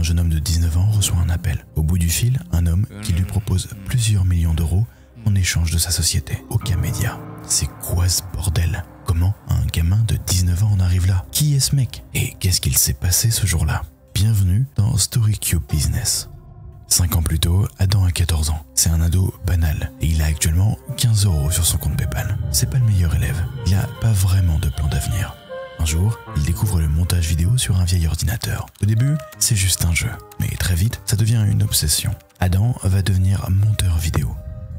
jeune homme de 19 ans reçoit un appel. Au bout du fil, un homme qui lui propose plusieurs millions d'euros en échange de sa société, Okamedia. C'est quoi ce bordel? Comment un gamin de 19 ans en arrive là? Qui est ce mec? Et qu'est-ce qu'il s'est passé ce jour-là? Bienvenue dans StoryCube Business. 5 ans plus tôt, Adam a 14 ans. C'est un ado banal et il a actuellement 15 € sur son compte PayPal. C'est pas le meilleur élève. Il a pas vraiment de plan d'avenir. Un jour, il découvre le montage vidéo sur un vieil ordinateur. Au début, c'est juste un jeu, mais très vite, ça devient une obsession. Adam va devenir monteur vidéo.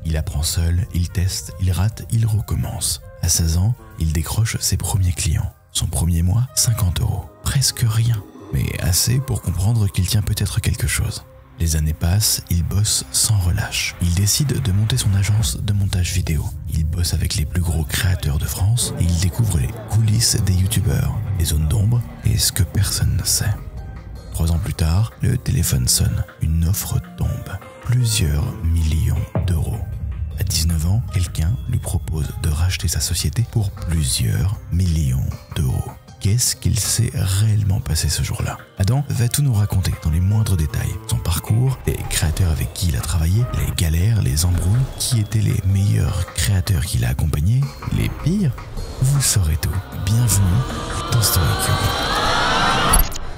Il apprend seul, il teste, il rate, il recommence. À 16 ans, il décroche ses premiers clients. Son premier mois, 50 €. Presque rien, mais assez pour comprendre qu'il tient peut-être quelque chose. Les années passent, il bosse sans relâche. Il décide de monter son agence de montage vidéo. Il bosse avec les plus gros créateurs de France et il découvre les coulisses des youtubeurs, les zones d'ombre et ce que personne ne sait. 3 ans plus tard, le téléphone sonne. Une offre tombe. Plusieurs millions d'euros. À 19 ans, quelqu'un lui propose de racheter sa société pour plusieurs millions d'euros. Qu'est-ce qu'il s'est réellement passé ce jour-là? Adam va tout nous raconter dans les moindres détails. Son parcours, les créateurs avec qui il a travaillé, les galères, les embrouilles, qui étaient les meilleurs créateurs qu'il a accompagnés, les pires. Vous saurez tout. Bienvenue dans StoryCube.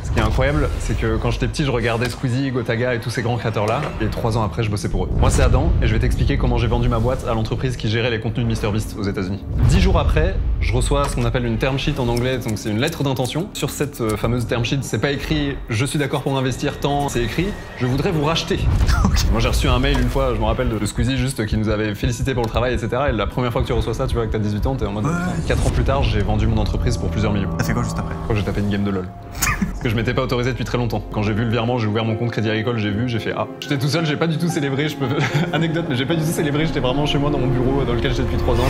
Ce qui est incroyable, c'est que quand j'étais petit, je regardais Squeezie, Gotaga et tous ces grands créateurs-là, et 3 ans après, je bossais pour eux. Moi, c'est Adam, et je vais t'expliquer comment j'ai vendu ma boîte à l'entreprise qui gérait les contenus de MrBeast aux États-Unis. 10 jours après, je reçois ce qu'on appelle une term sheet en anglais, donc c'est une lettre d'intention. Sur cette fameuse term sheet, c'est pas écrit « je suis d'accord pour investir tant », c'est écrit « je voudrais vous racheter ». Moi, j'ai reçu un mail une fois, je me rappelle de Squeezie juste qui nous avait félicité pour le travail, etc. Et la première fois que tu reçois ça, tu vois que t'as 18 ans, t'es en mode 4 ans plus tard, j'ai vendu mon entreprise pour plusieurs millions. T'as fait quoi juste après? J'ai tapé une game de LoL. Parce que je m'étais pas autorisé depuis très longtemps. Quand j'ai vu le virement, j'ai ouvert mon compte Crédit Agricole, j'ai fait ah. J'étais tout seul, j'ai pas du tout célébré, anecdote, mais j'ai pas du tout célébré, j'étais vraiment chez moi dans mon bureau dans lequel j'étais depuis 3 ans.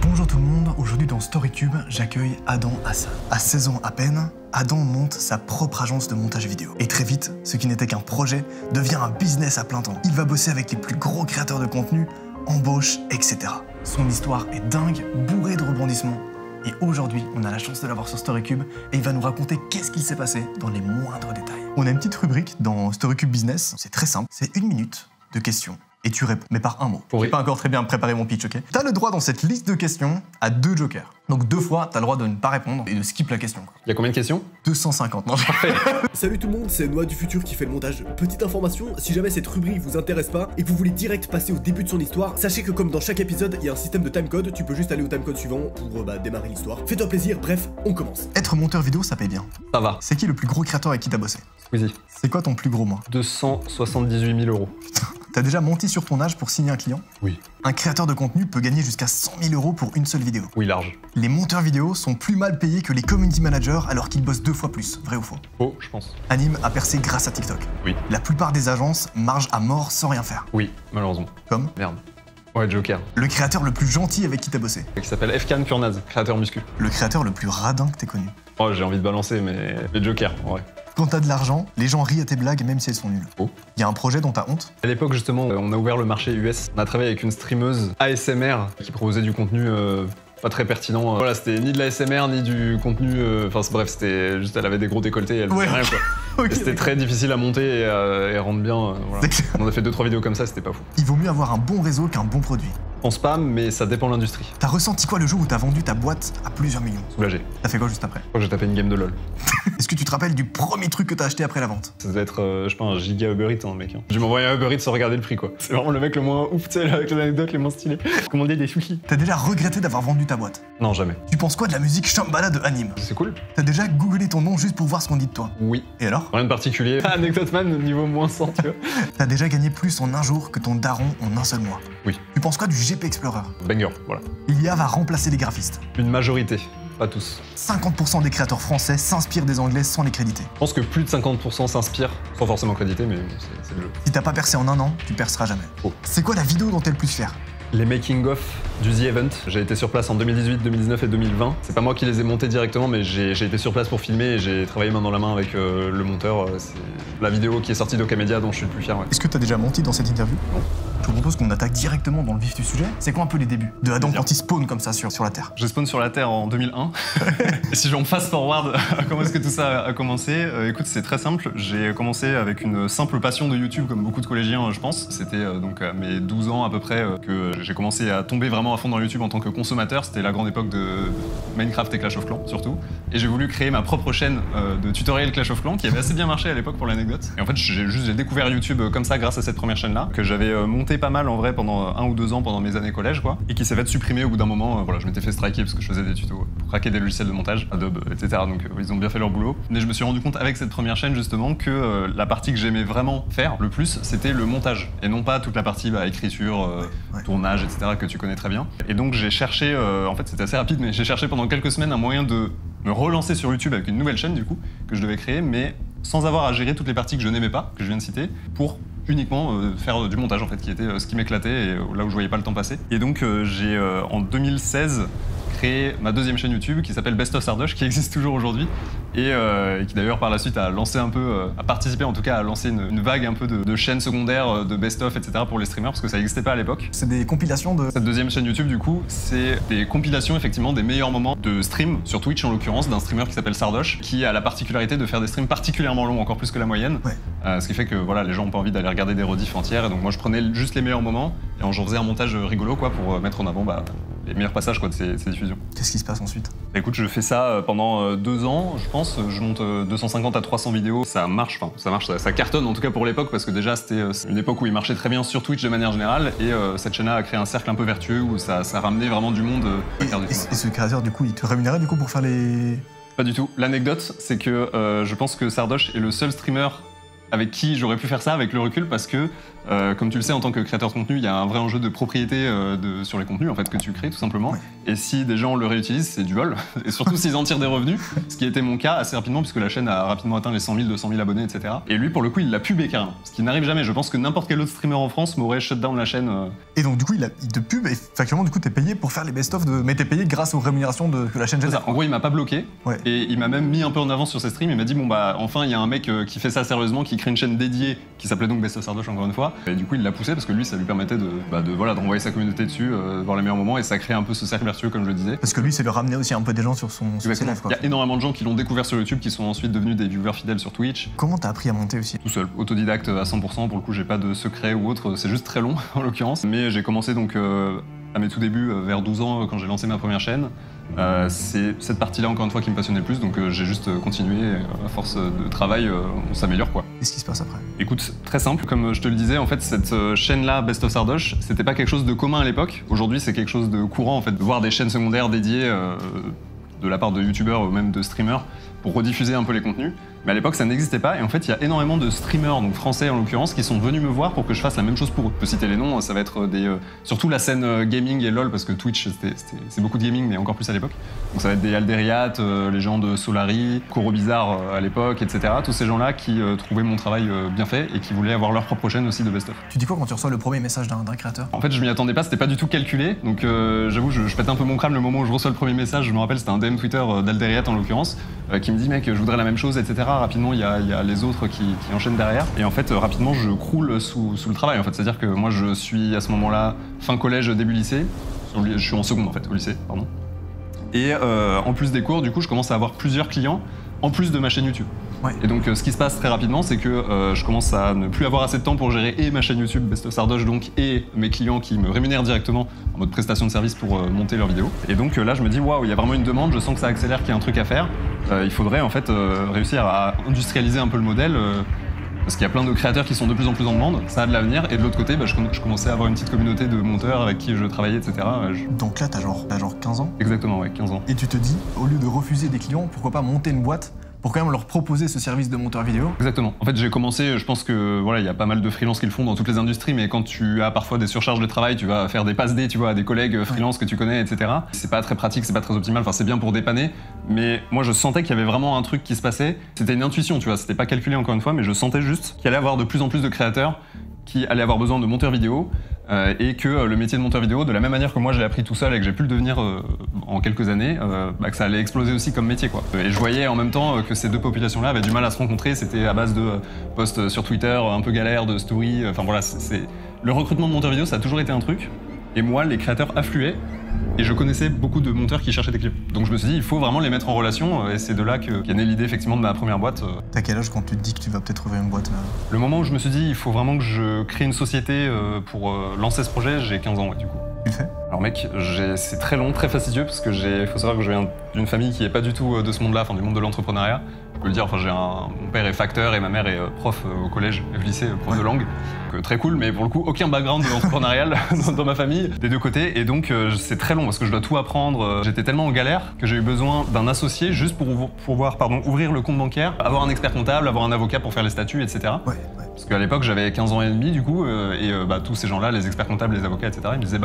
Bonjour tout le monde, aujourd'hui dans StoryCube, j'accueille Adam Hassan. À 16 ans à peine, Adam monte sa propre agence de montage vidéo. Et très vite, ce qui n'était qu'un projet devient un business à plein temps. Il va bosser avec les plus gros créateurs de contenu, embauche, etc. Son histoire est dingue, bourrée de rebondissements. Et aujourd'hui, on a la chance de l'avoir sur StoryCube et il va nous raconter qu'est-ce qu'il s'est passé dans les moindres détails. On a une petite rubrique dans StoryCube Business, c'est très simple, c'est 1 minute de questions et tu réponds, mais par un mot. J'ai pas encore très bien préparé mon pitch, ok? T'as le droit dans cette liste de questions à 2 jokers. Donc 2 fois, t'as le droit de ne pas répondre et de skip la question. Il y a combien de questions? 250, non, Parfait. Salut tout le monde, c'est Noah du futur qui fait le montage. Petite information, si jamais cette rubrique vous intéresse pas et que vous voulez direct passer au début de son histoire, sachez que comme dans chaque épisode, il y a un système de timecode, tu peux juste aller au timecode suivant pour démarrer l'histoire. Fais-toi plaisir, bref, on commence. Être monteur vidéo, ça paye bien. Ça va. C'est qui le plus gros créateur avec qui t'as bossé? Squeezie. C'est quoi ton plus gros mois? 278 000 €. T'as déjà menti sur ton âge pour signer un client? Oui. Un créateur de contenu peut gagner jusqu'à 100 000 € pour une seule vidéo. Oui, large. Les monteurs vidéo sont plus mal payés que les community managers alors qu'ils bossent 2 fois plus. Vrai ou faux? Faux, je pense. Anime a percé grâce à TikTok. Oui. La plupart des agences margent à mort sans rien faire. Oui, malheureusement. Comme Merde. Ouais, Joker. le créateur le plus gentil avec qui t'as bossé. Qui s'appelle Fkan Pure Naze, créateur muscu. Le créateur le plus radin que t'aies connu. Oh, j'ai envie de balancer, mais Joker, en vrai. Quand t'as de l'argent, les gens rient à tes blagues même si elles sont nulles. Oh. Il y a un projet dont t'as honte? À l'époque, justement, on a ouvert le marché US. On a travaillé avec une streameuse ASMR qui proposait du contenu pas très pertinent. Voilà, c'était ni de la ASMR, ni du contenu... Enfin, bref, c'était juste, elle avait des gros décolletés et elle faisait rien, quoi. Ok, C'était très difficile à monter et rendre bien. Voilà. On a fait 2-3 vidéos comme ça, c'était pas fou. Il vaut mieux avoir un bon réseau qu'un bon produit. On spam, mais ça dépend de l'industrie. T'as ressenti quoi le jour où t'as vendu ta boîte à plusieurs millions? Soulagé. T'as fait quoi juste après? Moi, j'ai tapé une game de LoL. Est-ce que tu te rappelles du premier truc que t'as acheté après la vente? Ça devait être, je sais pas, un giga Uber Eats, hein, mec. J'ai envoyé un Uber Eats sans regarder le prix, quoi. C'est vraiment le mec le moins ouf, tu sais, avec les anecdotes les moins stylées. Commander des sushis. T'as déjà regretté d'avoir vendu ta boîte? Non, jamais. Tu penses quoi de la musique Shambhala de Anime? C'est cool. T'as déjà googlé ton nom juste pour voir ce qu'on dit de toi? Oui. Et alors? Rien de particulier. Anecdote man, niveau moins 100, tu vois. T'as déjà gagné plus en un jour que ton daron en un seul mois? Oui. Tu penses quoi du GP Explorer? Banger, voilà. L'IA va remplacer les graphistes. Une majorité, pas tous. 50% des créateurs français s'inspirent des anglais sans les créditer. Je pense que plus de 50% s'inspirent, sans forcément créditer, mais c'est le jeu. Si t'as pas percé en un an, tu perceras jamais. Oh. C'est quoi la vidéo dont t'es le plus fier? Les making-of du The Event. J'ai été sur place en 2018, 2019 et 2020. C'est pas moi qui les ai montés directement, mais j'ai été sur place pour filmer et j'ai travaillé main dans la main avec le monteur. C'est la vidéo qui est sortie d'Okamedia dont je suis le plus fier. Ouais. Est-ce que t'as déjà menti dans cette interview? Non. Je vous propose qu'on attaque directement dans le vif du sujet. C'est quoi un peu les débuts de Adam quand il spawn comme ça sur la Terre? Je spawn sur la Terre en 2001. Et si j'en fast forward, comment est-ce que tout ça a commencé? Écoute, c'est très simple. J'ai commencé avec une simple passion de YouTube, comme beaucoup de collégiens, je pense. C'était donc à mes 12 ans à peu près que j'ai commencé à tomber vraiment à fond dans YouTube en tant que consommateur. C'était la grande époque de Minecraft et Clash of Clans, surtout. Et j'ai voulu créer ma propre chaîne de tutoriels Clash of Clans, qui avait assez bien marché à l'époque pour l'anecdote. Et en fait, j'ai découvert YouTube comme ça grâce à cette première chaîne-là, que j'avais monté pas mal en vrai pendant 1 ou 2 ans pendant mes années collège, quoi, et qui s'est fait supprimer au bout d'un moment. Voilà, je m'étais fait striker parce que je faisais des tutos pour craquer des logiciels de montage, Adobe, etc. Donc ils ont bien fait leur boulot. Mais je me suis rendu compte avec cette première chaîne justement que la partie que j'aimais vraiment faire le plus, c'était le montage, et non pas toute la partie écriture, tournage, etc. que tu connais très bien. Et donc j'ai cherché, en fait c'était assez rapide, mais j'ai cherché pendant quelques semaines un moyen de me relancer sur YouTube avec une nouvelle chaîne du coup, que je devais créer, mais sans avoir à gérer toutes les parties que je n'aimais pas, que je viens de citer, pour uniquement faire du montage en fait, qui était ce qui m'éclatait et là où je voyais pas le temps passer. Et donc j'ai en 2016 créé ma deuxième chaîne YouTube qui s'appelle Best of Sardoche, qui existe toujours aujourd'hui et qui d'ailleurs par la suite a lancé un peu, a participé en tout cas à lancer une vague un peu de chaînes secondaires, de best of, etc. pour les streamers, parce que ça n'existait pas à l'époque. C'est des compilations de... Cette deuxième chaîne YouTube du coup, c'est des compilations effectivement des meilleurs moments de stream, sur Twitch en l'occurrence, d'un streamer qui s'appelle Sardoche, qui a la particularité de faire des streams particulièrement longs, encore plus que la moyenne. Ce qui fait que voilà, les gens ont pas envie d'aller regarder des rediffs entières, et donc moi je prenais juste les meilleurs moments et j'en faisais un montage rigolo quoi, pour mettre en avant les meilleurs passages quoi, de ces diffusions. Qu'est-ce qui se passe ensuite? Écoute, je fais ça pendant 2 ans, je pense. Je monte 250 à 300 vidéos. Ça marche, ça cartonne en tout cas pour l'époque, parce que déjà c'était une époque où il marchait très bien sur Twitch de manière générale, et cette chaîne-là a créé un cercle un peu vertueux où ça ramenait vraiment du monde. Et ce créateur du coup, il te rémunérait du coup pour faire les... Pas du tout. L'anecdote, c'est que je pense que Sardoche est le seul streamer avec qui j'aurais pu faire ça avec le recul, parce que, comme tu le sais, en tant que créateur de contenu, il y a un vrai enjeu de propriété sur les contenus en fait, que tu crées tout simplement. Et si des gens le réutilisent, c'est du vol, et surtout s'ils en tirent des revenus, ce qui était mon cas assez rapidement, puisque la chaîne a rapidement atteint les 100 000, 200 000 abonnés, etc. Et lui, pour le coup, il l'a pubé carrément, ce qui n'arrive jamais. Je pense que n'importe quel autre streamer en France m'aurait shut down la chaîne. Et donc du coup, il te pub, et factuellement, du coup, t'es payé pour faire les best-of, mais t'es payé grâce aux rémunérations que la chaîne génère. En gros, il m'a pas bloqué, et il m'a même mis un peu en avant sur ses streams. Il m'a dit, bon bah, enfin, il y a un mec qui fait ça sérieusement, qui crée une chaîne dédiée, qui s'appelait donc Best of Sardoche encore une fois, et du coup il l'a poussé parce que lui ça lui permettait d'envoyer sa communauté dessus, voir les meilleurs moments, et ça crée un peu ce cercle vertueux comme je le disais. Parce que lui ça lui ramenait aussi un peu des gens sur ses lives, quoi. Il y a énormément de gens qui l'ont découvert sur YouTube, qui sont ensuite devenus des viewers fidèles sur Twitch. Comment t'as appris à monter aussi? Tout seul, autodidacte à 100%, pour le coup j'ai pas de secret ou autre, c'est juste très long en l'occurrence. Mais j'ai commencé donc à mes tout débuts, vers 12 ans quand j'ai lancé ma première chaîne. C'est cette partie-là encore une fois qui me passionnait le plus, donc j'ai juste continué, à force de travail, on s'améliore quoi. Qu'est-ce qui se passe après? Écoute, très simple, comme je te le disais, en fait cette chaîne-là, Best of Sardoche, c'était pas quelque chose de commun à l'époque. Aujourd'hui c'est quelque chose de courant en fait, de voir des chaînes secondaires dédiées de la part de youtubeurs ou même de streamers pour rediffuser un peu les contenus. Mais à l'époque ça n'existait pas, et en fait il y a énormément de streamers, donc français en l'occurrence, qui sont venus me voir pour que je fasse la même chose pour eux. Je peux citer les noms, ça va être surtout la scène gaming et LOL, parce que Twitch c'est beaucoup de gaming, mais encore plus à l'époque. Donc ça va être des Alderiat, les gens de Solari, Coro Bizarre à l'époque, etc. Tous ces gens-là qui trouvaient mon travail bien fait et qui voulaient avoir leur propre chaîne aussi de best-of. Tu dis quoi quand tu reçois le premier message d'un créateur? En fait je m'y attendais pas, c'était pas du tout calculé, donc j'avoue je pète un peu mon crâne le moment où je reçois le premier message. Je me rappelle, c'était un DM Twitter d'Alderiat en l'occurrence, qui me dit mec je voudrais la même chose, etc. Rapidement il y a les autres qui enchaînent derrière, et en fait rapidement je croule sous le travail en fait. C'est-à-dire que moi je suis à ce moment-là fin collège, début lycée, je suis en seconde en fait, au lycée, pardon. Et en plus des cours, du coup je commence à avoir plusieurs clients en plus de ma chaîne YouTube. Et donc ce qui se passe très rapidement, c'est que je commence à ne plus avoir assez de temps pour gérer et ma chaîne YouTube Best of Sardoche donc, et mes clients qui me rémunèrent directement en mode prestation de service pour monter leurs vidéos. Et donc là je me dis waouh, il y a vraiment une demande, je sens que ça accélère, qu'il y a un truc à faire. Il faudrait en fait réussir à industrialiser un peu le modèle, parce qu'il y a plein de créateurs qui sont de plus en plus en demande, ça a de l'avenir, et de l'autre côté je commençais à avoir une petite communauté de monteurs avec qui je travaillais, etc. Donc là t'as genre 15 ans? Exactement, ouais, 15 ans. Et tu te dis, au lieu de refuser des clients, pourquoi pas monter une boîte pour quand même leur proposer ce service de monteur vidéo? Exactement. En fait, j'ai commencé, je pense que voilà, il y a pas mal de freelances qui le font dans toutes les industries, mais quand tu as parfois des surcharges de travail, tu vas faire des passes D, tu vois, à des collègues freelance que tu connais, etc. C'est pas très pratique, c'est pas très optimal, enfin c'est bien pour dépanner, mais moi je sentais qu'il y avait vraiment un truc qui se passait. C'était une intuition, tu vois, c'était pas calculé encore une fois, mais je sentais juste qu'il allait y avoir de plus en plus de créateurs qui allaient avoir besoin de monteurs vidéo, et que le métier de monteur vidéo, de la même manière que moi j'ai appris tout seul et que j'ai pu le devenir en quelques années, que ça allait exploser aussi comme métier quoi. Et je voyais en même temps que ces deux populations-là avaient du mal à se rencontrer, c'était à base de posts sur Twitter un peu galère, de stories, enfin voilà, Le recrutement de monteurs vidéo, ça a toujours été un truc. Et moi, les créateurs affluaient. Et je connaissais beaucoup de monteurs qui cherchaient des clips. Donc je me suis dit, il faut vraiment les mettre en relation. Et c'est de là qu'est née l'idée effectivement de ma première boîte. T'as quel âge quand tu te dis que tu vas peut-être ouvrir une boîte là? Le moment où je me suis dit, il faut vraiment que je crée une société pour lancer ce projet, j'ai 15 ans, ouais, du coup. Tu le fais? Alors mec, c'est très long, très fastidieux, parce que faut savoir que je viens d'une famille qui est pas du tout de ce monde-là, enfin du monde de l'entrepreneuriat. Je peux le dire, enfin mon père est facteur et ma mère est prof au collège et au lycée, prof de langue. Donc, très cool, mais pour le coup, aucun background entrepreneurial dans ma famille, des deux côtés. Et donc c'est très long, parce que je dois tout apprendre. J'étais tellement en galère que j'ai eu besoin d'un associé juste pour pouvoir ouvrir le compte bancaire, avoir un expert comptable, avoir un avocat pour faire les statuts, etc. Ouais. Parce qu'à l'époque, j'avais 15 ans et demi, du coup, et tous ces gens-là, les experts comptables, les avocats, etc., ils me disaient,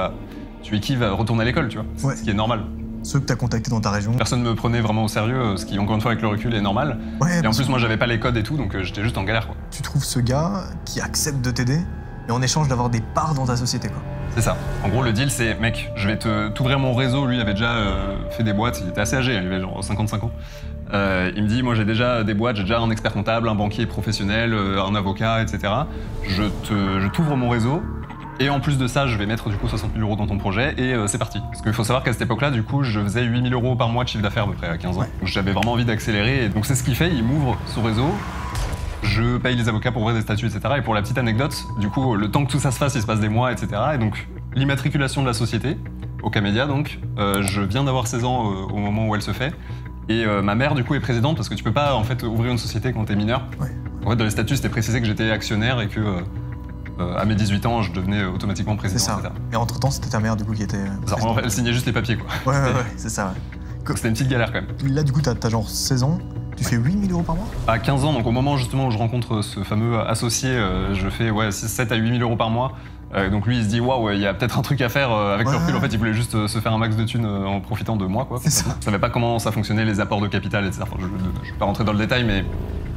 tu es qui va retourner à l'école, tu vois, ce qui est normal. Ceux que t'as contactés dans ta région. Personne ne me prenait vraiment au sérieux, ce qui, encore une fois, avec le recul, est normal. Ouais, et en plus, moi, j'avais pas les codes et tout, donc j'étais juste en galère, quoi. Tu trouves ce gars qui accepte de t'aider, et en échange d'avoir des parts dans ta société, quoi. C'est ça. En gros, le deal, c'est, mec, je vais t'ouvrir mon réseau. Lui, il avait déjà fait des boîtes, il était assez âgé, il avait genre 55 ans. Il me dit, moi, j'ai déjà des boîtes, j'ai déjà un expert comptable, un banquier professionnel, un avocat, etc. Je t'ouvre mon réseau. Et en plus de ça, je vais mettre du coup 60 000 € dans ton projet et c'est parti. Parce qu'il faut savoir qu'à cette époque-là, du coup, je faisais 8 000 € par mois de chiffre d'affaires à peu près à 15 ans. Ouais. Donc j'avais vraiment envie d'accélérer. Et donc c'est ce qu'il fait, il m'ouvre son réseau. Je paye les avocats pour ouvrir des statuts, etc. Et pour la petite anecdote, du coup, le temps que tout ça se fasse, il se passe des mois, etc. Et donc l'immatriculation de la société, Oka-Media, donc, je viens d'avoir 16 ans au moment où elle se fait. Et ma mère, du coup, est présidente parce que tu peux pas en fait ouvrir une société quand t'es mineur. Ouais. En fait, dans les statuts, c'était précisé que j'étais actionnaire et que à mes 18 ans, je devenais automatiquement président, C'est ça. etc. Et entre-temps, c'était ta mère, du coup, qui était. En fait, elle signait juste les papiers, quoi. Ouais, c'est ça, ouais. C'était une petite galère, quand même. Là, du coup, t'as genre 16 ans, tu fais 8 000 € par mois? À 15 ans, donc au moment justement où je rencontre ce fameux associé, je fais 7 à 8 000 € par mois. Donc lui, il se dit, waouh, il y a peut-être un truc à faire avec le recul. En fait, il voulait juste se faire un max de thunes en profitant de moi, quoi. C'est ça. Je savais pas comment ça fonctionnait, les apports de capital, etc. Enfin, je vais pas rentrer dans le détail, mais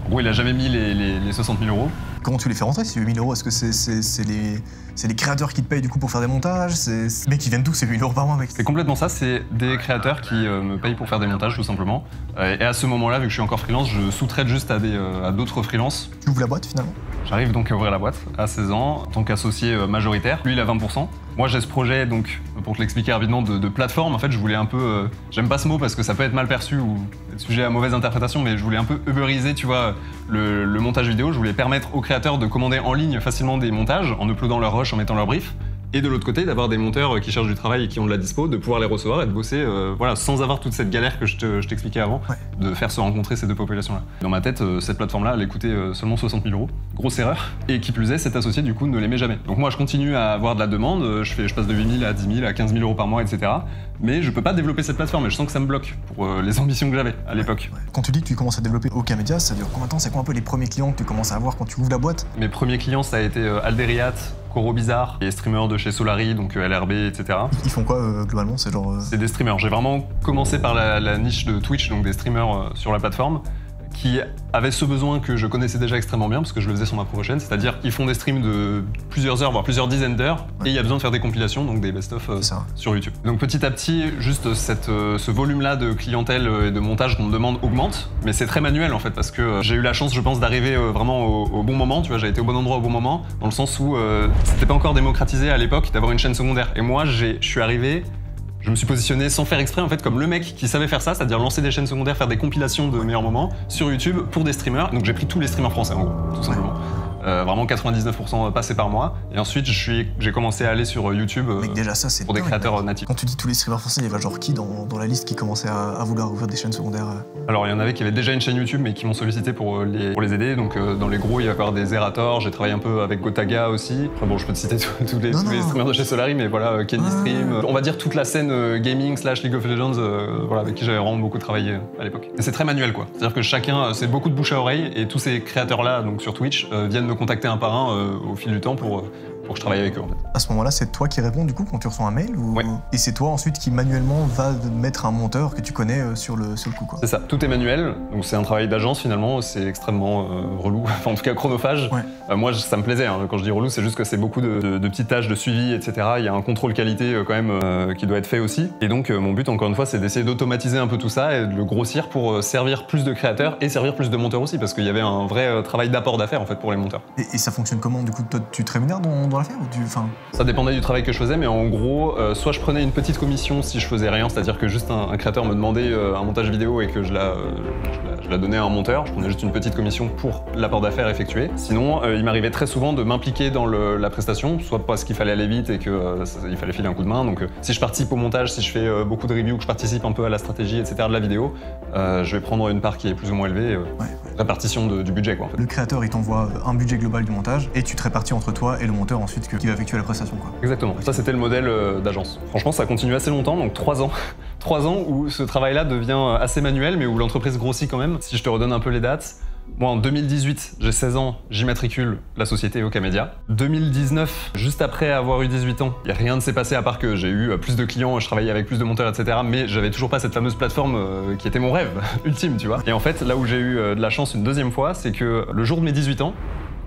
en gros, il a jamais mis les 60 000 €. Comment tu les fais rentrer, ces 8 000 €? Est-ce que c'est les créateurs qui te payent du coup pour faire des montages? C'est les mecs qui viennent d'où ces 8 000 € par mois, mec? C'est complètement ça, c'est des créateurs qui me payent pour faire des montages, tout simplement. Et à ce moment-là, vu que je suis encore freelance, je sous-traite juste à d'autres freelances. Tu ouvres la boîte finalement? J'arrive donc à ouvrir la boîte à 16 ans, en tant qu'associé majoritaire. Lui, il a 20%. Moi, j'ai ce projet, donc, pour te l'expliquer rapidement, de plateforme. En fait, je voulais un peu... j'aime pas ce mot parce que ça peut être mal perçu ou être sujet à mauvaise interprétation, mais je voulais un peu uberiser, tu vois, le montage vidéo. Je voulais permettre aux créateurs de commander en ligne facilement des montages, en uploadant leur rush, en mettant leur brief. Et de l'autre côté, d'avoir des monteurs qui cherchent du travail et qui ont de la dispo, de pouvoir les recevoir et de bosser voilà, sans avoir toute cette galère que je t'expliquais avant, Ouais. de faire se rencontrer ces deux populations-là. Dans ma tête, cette plateforme-là, elle coûtait seulement 60 000 €. Grosse erreur. Et qui plus est, cet associé, du coup, ne les met jamais. Donc moi, je continue à avoir de la demande, je passe de 8 000 à 10 000 à 15 000 € par mois, etc. Mais je peux pas développer cette plateforme et je sens que ça me bloque pour les ambitions que j'avais à l'époque. Ouais. Quand tu dis que tu commences à développer Oka-Media, ça dure combien de temps? C'est quoi un peu les premiers clients que tu commences à avoir quand tu ouvres la boîte? Mes premiers clients, ça a été Alderiat, Coro Bizarre, les streamers de chez Solari, donc LRB, etc. Ils font quoi globalement? C'est genre. C'est des streamers. J'ai vraiment commencé par la niche de Twitch, donc des streamers sur la plateforme, qui avaient ce besoin que je connaissais déjà extrêmement bien, parce que je le faisais sur ma propre chaîne, c'est-à-dire qu'ils font des streams de plusieurs heures, voire plusieurs dizaines d'heures, Ouais. et il y a besoin de faire des compilations, donc des best-of C'est ça. sur YouTube. Donc petit à petit, juste ce volume-là de clientèle et de montage qu'on me demande augmente, mais c'est très manuel en fait, parce que j'ai eu la chance, je pense, d'arriver vraiment au bon moment, tu vois, j'ai été au bon endroit au bon moment, dans le sens où c'était pas encore démocratisé à l'époque d'avoir une chaîne secondaire. Et moi, je suis arrivé, je me suis positionné sans faire exprès en fait comme le mec qui savait faire ça, c'est-à-dire lancer des chaînes secondaires, faire des compilations de meilleurs moments sur YouTube pour des streamers. Donc j'ai pris tous les streamers français en gros, tout simplement. Vraiment 99% passés par moi. Et ensuite j'ai commencé à aller sur YouTube Mec, déjà ça, c'est pour des dingue, créateurs mec. natifs. Quand tu dis tous les streamers français, il y avait genre qui dans la liste qui commençait à vouloir ouvrir des chaînes secondaires? Alors il y en avait qui avaient déjà une chaîne YouTube mais qui m'ont sollicité pour les aider. Donc dans les gros, il va y avoir des Zerator, j'ai travaillé un peu avec Gotaga aussi. Après bon, je peux te citer tous les streamers de chez Solari, mais voilà, Kenny Stream. On va dire toute la scène gaming / League of Legends, voilà, avec qui j'avais vraiment beaucoup travaillé à l'époque. Et c'est très manuel quoi. C'est-à-dire que chacun, c'est beaucoup de bouche à oreille et tous ces créateurs-là, donc sur Twitch, viennent me contacter un par un au fil du temps pour que je travaille avec eux en fait. À ce moment-là, c'est toi qui réponds du coup quand tu reçois un mail ou... Ouais. Et c'est toi ensuite qui manuellement va mettre un monteur que tu connais sur le coup quoi. C'est ça, tout est manuel, donc c'est un travail d'agence finalement, c'est extrêmement relou, enfin en tout cas chronophage. Ouais. Moi ça me plaisait, hein. Quand je dis relou, c'est juste que c'est beaucoup de petites tâches de suivi, etc. Il y a un contrôle qualité quand même qui doit être fait aussi. Et donc mon but encore une fois c'est d'essayer d'automatiser un peu tout ça et de le grossir pour servir plus de créateurs et servir plus de monteurs aussi, parce qu'il y avait un vrai travail d'apport d'affaires en fait pour les monteurs. Et ça fonctionne comment du coup? Toi, tu te rémunères dans dans l'affaire ou Ça dépendait du travail que je faisais, mais en gros, soit je prenais une petite commission si je faisais rien, c'est-à-dire que juste un créateur me demandait un montage vidéo et que je la donnais à un monteur, je prenais juste une petite commission pour l'apport d'affaires effectué. Sinon, il m'arrivait très souvent de m'impliquer dans la prestation, soit parce qu'il fallait aller vite et qu'il fallait filer un coup de main. Donc si je participe au montage, si je fais beaucoup de reviews, que je participe un peu à la stratégie, etc. de la vidéo, je vais prendre une part qui est plus ou moins élevée, répartition du budget quoi en fait. Le créateur il t'envoie un budget global du montage et tu te répartis entre toi et le monteur ensuite qui va effectuer la prestation quoi. Exactement, ça c'était le modèle d'agence. Franchement ça continue assez longtemps, donc 3 ans. 3 ans où ce travail-là devient assez manuel mais où l'entreprise grossit quand même. Si je te redonne un peu les dates, moi en 2018, j'ai 16 ans, j'immatricule la société Ocamedia. 2019, juste après avoir eu 18 ans, rien ne s'est passé à part que j'ai eu plus de clients, je travaillais avec plus de monteurs, etc. Mais j'avais toujours pas cette fameuse plateforme qui était mon rêve ultime, tu vois. Et en fait, là où j'ai eu de la chance une deuxième fois, c'est que le jour de mes 18 ans,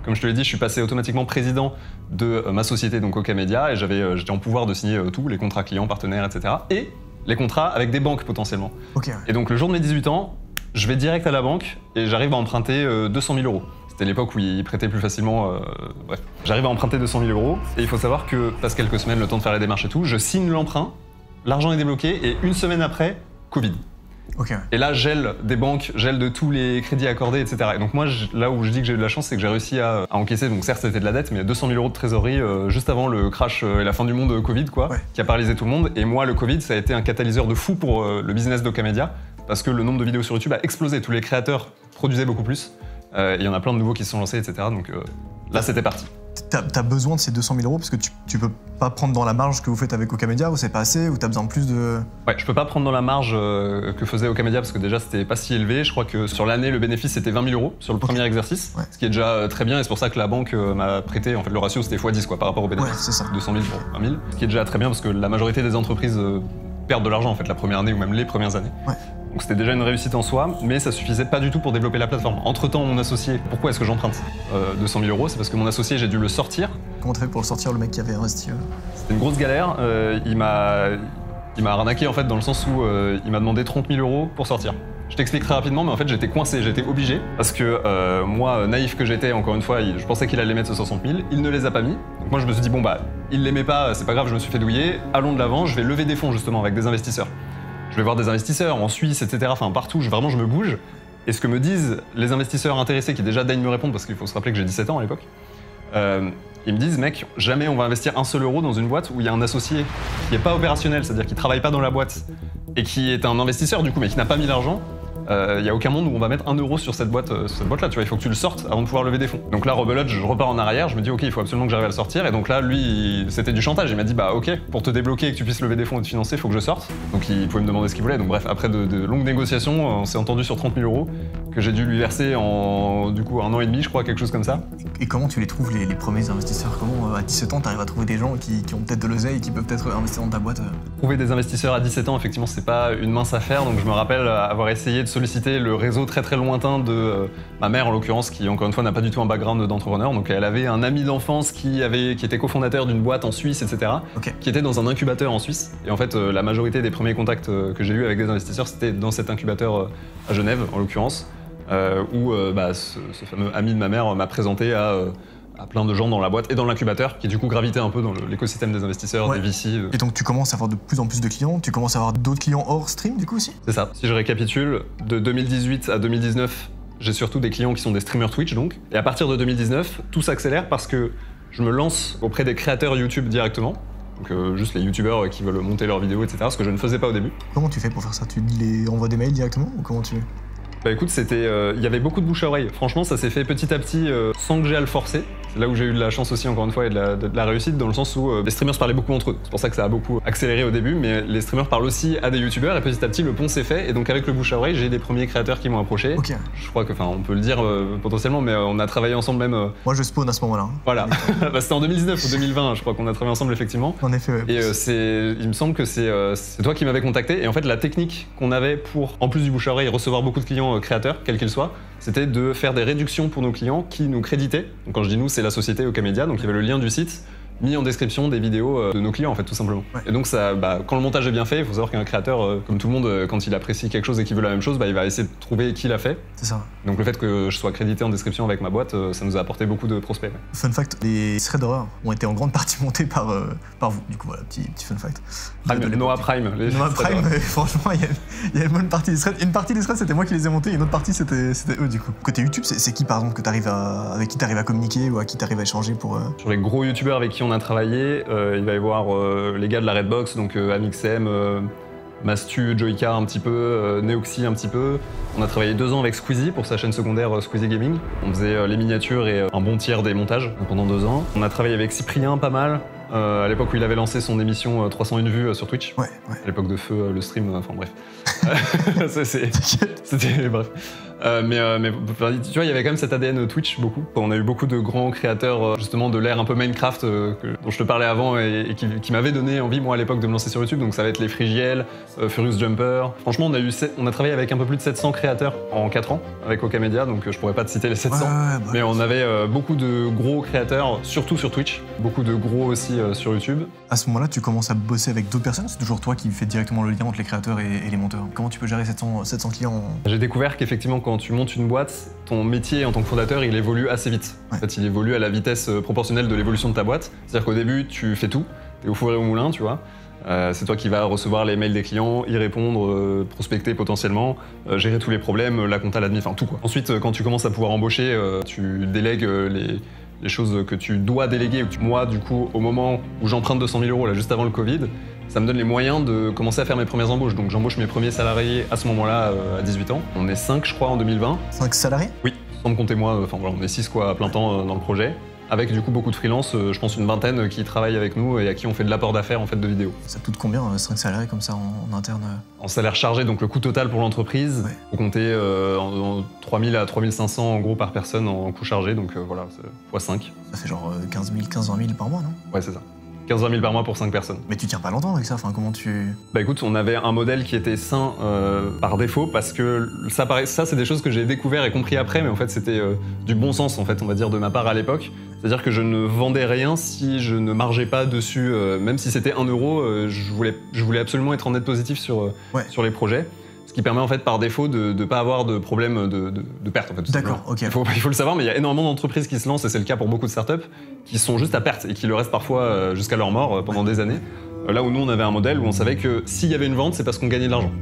comme je te l'ai dit, je suis passé automatiquement président de ma société, donc Ocamedia, et j'étais en pouvoir de signer tous les contrats clients, partenaires, etc. Et les contrats avec des banques potentiellement. Okay. Et donc le jour de mes 18 ans, je vais direct à la banque et j'arrive à emprunter 200 000 €. C'était l'époque où ils prêtaient plus facilement, bref. J'arrive à emprunter 200 000 € et il faut savoir que, passe quelques semaines, le temps de faire les démarches et tout, je signe l'emprunt, l'argent est débloqué et une semaine après, Covid. Okay. Et là, gel des banques, gel de tous les crédits accordés, etc. Et donc moi, là où je dis que j'ai eu de la chance, c'est que j'ai réussi à encaisser, donc certes c'était de la dette, mais 200 000 € de trésorerie juste avant le crash et la fin du monde Covid, quoi, qui a paralysé tout le monde. Et moi, le Covid, ça a été un catalyseur de fou pour le business d'Ocamedia, parce que le nombre de vidéos sur YouTube a explosé. Tous les créateurs produisaient beaucoup plus. Il y en a plein de nouveaux qui se sont lancés, etc. Donc là, c'était parti. T'as besoin de ces 200 000 € parce que tu peux pas prendre dans la marge que vous faites avec Ocamedia ou c'est pas assez ou t'as besoin de plus de... Ouais, je peux pas prendre dans la marge que faisait Ocamedia parce que déjà c'était pas si élevé. Je crois que sur l'année le bénéfice c'était 20 000 € sur le premier exercice, ce qui est déjà très bien et c'est pour ça que la banque m'a prêté. En fait le ratio c'était x10 quoi par rapport au bénéfice. Ouais, c'est ça. 200 000 pour 20 000, ce qui est déjà très bien parce que la majorité des entreprises perdent de l'argent en fait la première année ou même les premières années. Ouais. Donc c'était déjà une réussite en soi, mais ça suffisait pas du tout pour développer la plateforme. Entre-temps, mon associé, pourquoi est-ce que j'emprunte 200 000 €? C'est parce que mon associé, j'ai dû le sortir. Comment t'as fait pour le sortir, le mec qui avait investi C'était une grosse galère. Il m'a arnaqué en fait dans le sens où il m'a demandé 30 000 € pour sortir. Je t'explique très rapidement, mais en fait j'étais coincé, j'étais obligé. Parce que moi, naïf que j'étais, encore une fois, je pensais qu'il allait mettre ce 60 000. Il ne les a pas mis. Donc moi je me suis dit, bon bah, il les met pas, c'est pas grave, je me suis fait douiller. Allons de l'avant, je vais lever des fonds justement avec des investisseurs. Je vais voir des investisseurs en Suisse, etc. Enfin partout, vraiment je me bouge. Et ce que me disent les investisseurs intéressés qui déjà daignent me répondre, parce qu'il faut se rappeler que j'ai 17 ans à l'époque, ils me disent mec, jamais on va investir un seul euro dans une boîte où il y a un associé qui n'est pas opérationnel, c'est-à-dire qui travaille pas dans la boîte et qui est un investisseur du coup mais qui n'a pas mis l'argent. Il n'y a aucun monde où on va mettre 1 € sur cette boîte-là, tu vois, il faut que tu le sortes avant de pouvoir lever des fonds. Donc là, rebelote, je repars en arrière, je me dis ok, il faut absolument que j'arrive à le sortir, et donc là, lui, c'était du chantage, il m'a dit bah ok, pour te débloquer et que tu puisses lever des fonds et te financer, il faut que je sorte. Donc il pouvait me demander ce qu'il voulait, donc bref, après de longues négociations, on s'est entendu sur 30 000 € que j'ai dû lui verser en du coup 1 an et demi, je crois, quelque chose comme ça. Et comment tu les trouves les premiers investisseurs? Comment à 17 ans, t'arrives à trouver des gens qui ont peut-être de l'oseille et qui peuvent peut-être investir dans ta boîte? Trouver des investisseurs à 17 ans, effectivement, c'est pas une mince affaire, donc je me rappelle avoir essayé de solliciter le réseau très très lointain de ma mère en l'occurrence qui encore une fois n'a pas du tout un background d'entrepreneur, donc elle avait un ami d'enfance qui était cofondateur d'une boîte en Suisse, etc. Qui était dans un incubateur en Suisse, et en fait la majorité des premiers contacts que j'ai eu avec des investisseurs c'était dans cet incubateur à Genève en l'occurrence, où ce fameux ami de ma mère m'a présenté à plein de gens dans la boîte et dans l'incubateur qui du coup gravitaient un peu dans l'écosystème des investisseurs, des VC. Et donc tu commences à avoir de plus en plus de clients, tu commences à avoir d'autres clients hors stream du coup aussi? C'est ça. Si je récapitule, de 2018 à 2019, j'ai surtout des clients qui sont des streamers Twitch donc. Et à partir de 2019, tout s'accélère parce que je me lance auprès des créateurs YouTube directement. Donc juste les youtubeurs qui veulent monter leurs vidéos, etc. Ce que je ne faisais pas au début. Comment tu fais pour faire ça? Tu les envoies des mails directement ou comment tu... Bah écoute, il y avait beaucoup de bouche à oreille. Franchement, ça s'est fait petit à petit sans que j'ai à le forcer. C'est là où j'ai eu de la chance aussi, encore une fois, et de la réussite, dans le sens où les streamers se parlaient beaucoup entre eux. C'est pour ça que ça a beaucoup accéléré au début, mais les streamers parlent aussi à des youtubeurs, et petit à petit, le pont s'est fait. Et donc avec le bouche à oreille, j'ai des premiers créateurs qui m'ont approché. Okay. Je crois que, enfin, on peut le dire potentiellement, mais on a travaillé ensemble même... Moi, je spawn à ce moment-là. Hein. Voilà. Bah, c'était en 2019 ou 2020, je crois qu'on a travaillé ensemble, effectivement. En effet, ouais. Et il me semble que c'est toi qui m'avais contacté. Et en fait, la technique qu'on avait pour, en plus du bouche à oreille, recevoir beaucoup de clients créateurs, quels qu'ils soient, c'était de faire des réductions pour nos clients qui nous créditaient. Donc quand je dis nous, c'est la société Ocamedia, donc il y avait le lien du site. mis en description des vidéos de nos clients en fait tout simplement. Et donc ça, quand le montage est bien fait, il faut savoir qu'un créateur, comme tout le monde, quand il apprécie quelque chose et qu'il veut la même chose, il va essayer de trouver qui l'a fait. C'est ça. Donc le fait que je sois crédité en description avec ma boîte, ça nous a apporté beaucoup de prospects. Ouais. Fun fact, les threads d'horreur ont été en grande partie montés par vous. Du coup voilà, petit fun fact. Noah Prime. Noah Prime, franchement, il y a une bonne partie des threads. Une partie des threads c'était moi qui les ai montés, et une autre partie c'était eux du coup. Côté YouTube, c'est qui par exemple avec qui t'arrives à communiquer ou à qui t'arrives à échanger pour... Sur les gros youtubeurs avec qui on a travaillé, il va y avoir les gars de la Redbox, donc Amixem, Mastu, Joyka un petit peu, Neoxy un petit peu. On a travaillé 2 ans avec Squeezie pour sa chaîne secondaire Squeezie Gaming. On faisait les miniatures et un bon tiers des montages pendant 2 ans. On a travaillé avec Cyprien pas mal, à l'époque où il avait lancé son émission 301 vues sur Twitch. Ouais. À l'époque de Feu, le stream, enfin bref. C'était bref. Mais tu vois, il y avait quand même cet ADN Twitch beaucoup. On a eu beaucoup de grands créateurs justement de l'ère un peu Minecraft dont je te parlais avant et qui m'avaient donné envie moi à l'époque de me lancer sur YouTube. Donc ça va être les Frigiel, Furious Jumper. Franchement, on a travaillé avec un peu plus de 700 créateurs en 4 ans avec Okamedia, donc je pourrais pas te citer les 700. Mais on avait beaucoup de gros créateurs, surtout sur Twitch, beaucoup de gros aussi sur YouTube. À ce moment-là, tu commences à bosser avec d'autres personnes? C'est toujours toi qui fais directement le lien entre les créateurs et les monteurs? Comment tu peux gérer 700 clients? J'ai découvert qu'effectivement, quand tu montes une boîte, ton métier en tant que fondateur, il évolue assez vite. En fait, il évolue à la vitesse proportionnelle de l'évolution de ta boîte. C'est-à-dire qu'au début, tu fais tout, t'es au four et au moulin, tu vois. C'est toi qui vas recevoir les mails des clients, y répondre, prospecter potentiellement, gérer tous les problèmes, la compta, l'admin, enfin tout quoi. Ensuite, quand tu commences à pouvoir embaucher, tu délègues les choses que tu dois déléguer. Moi, du coup, au moment où j'emprunte 200 000 €, là, juste avant le Covid, ça me donne les moyens de commencer à faire mes premières embauches. Donc j'embauche mes premiers salariés à ce moment-là, à 18 ans. On est 5, je crois, en 2020. 5 salariés? Oui, sans me compter moi, enfin voilà, on est 6 quoi, à plein temps dans le projet. Avec du coup beaucoup de freelance, je pense une vingtaine qui travaillent avec nous et à qui on fait de l'apport d'affaires en fait de vidéos. Ça coûte combien 5 salariés comme ça en interne? En salaire chargé, donc le coût total pour l'entreprise, faut compter 3000 à 3500 en gros par personne en coût chargé, donc voilà, x5. Ça fait genre 15-20 000 par mois, non? Ouais, c'est ça. 15-20 000 par mois pour 5 personnes. Mais tu tiens pas longtemps avec ça, enfin comment tu... Bah écoute, on avait un modèle qui était sain par défaut parce que ça c'est des choses que j'ai découvert et compris après, mais en fait c'était du bon sens en fait, on va dire de ma part à l'époque. C'est-à-dire que je ne vendais rien si je ne margeais pas dessus, même si c'était 1 €, je voulais absolument être en net positif sur les projets. Ce qui permet en fait par défaut de ne pas avoir de problème de perte en fait. D'accord, ok. Il faut le savoir, mais il y a énormément d'entreprises qui se lancent, et c'est le cas pour beaucoup de startups, qui sont juste à perte et qui le restent parfois jusqu'à leur mort pendant des années. Là où nous on avait un modèle où on savait que s'il y avait une vente, c'est parce qu'on gagnait de l'argent.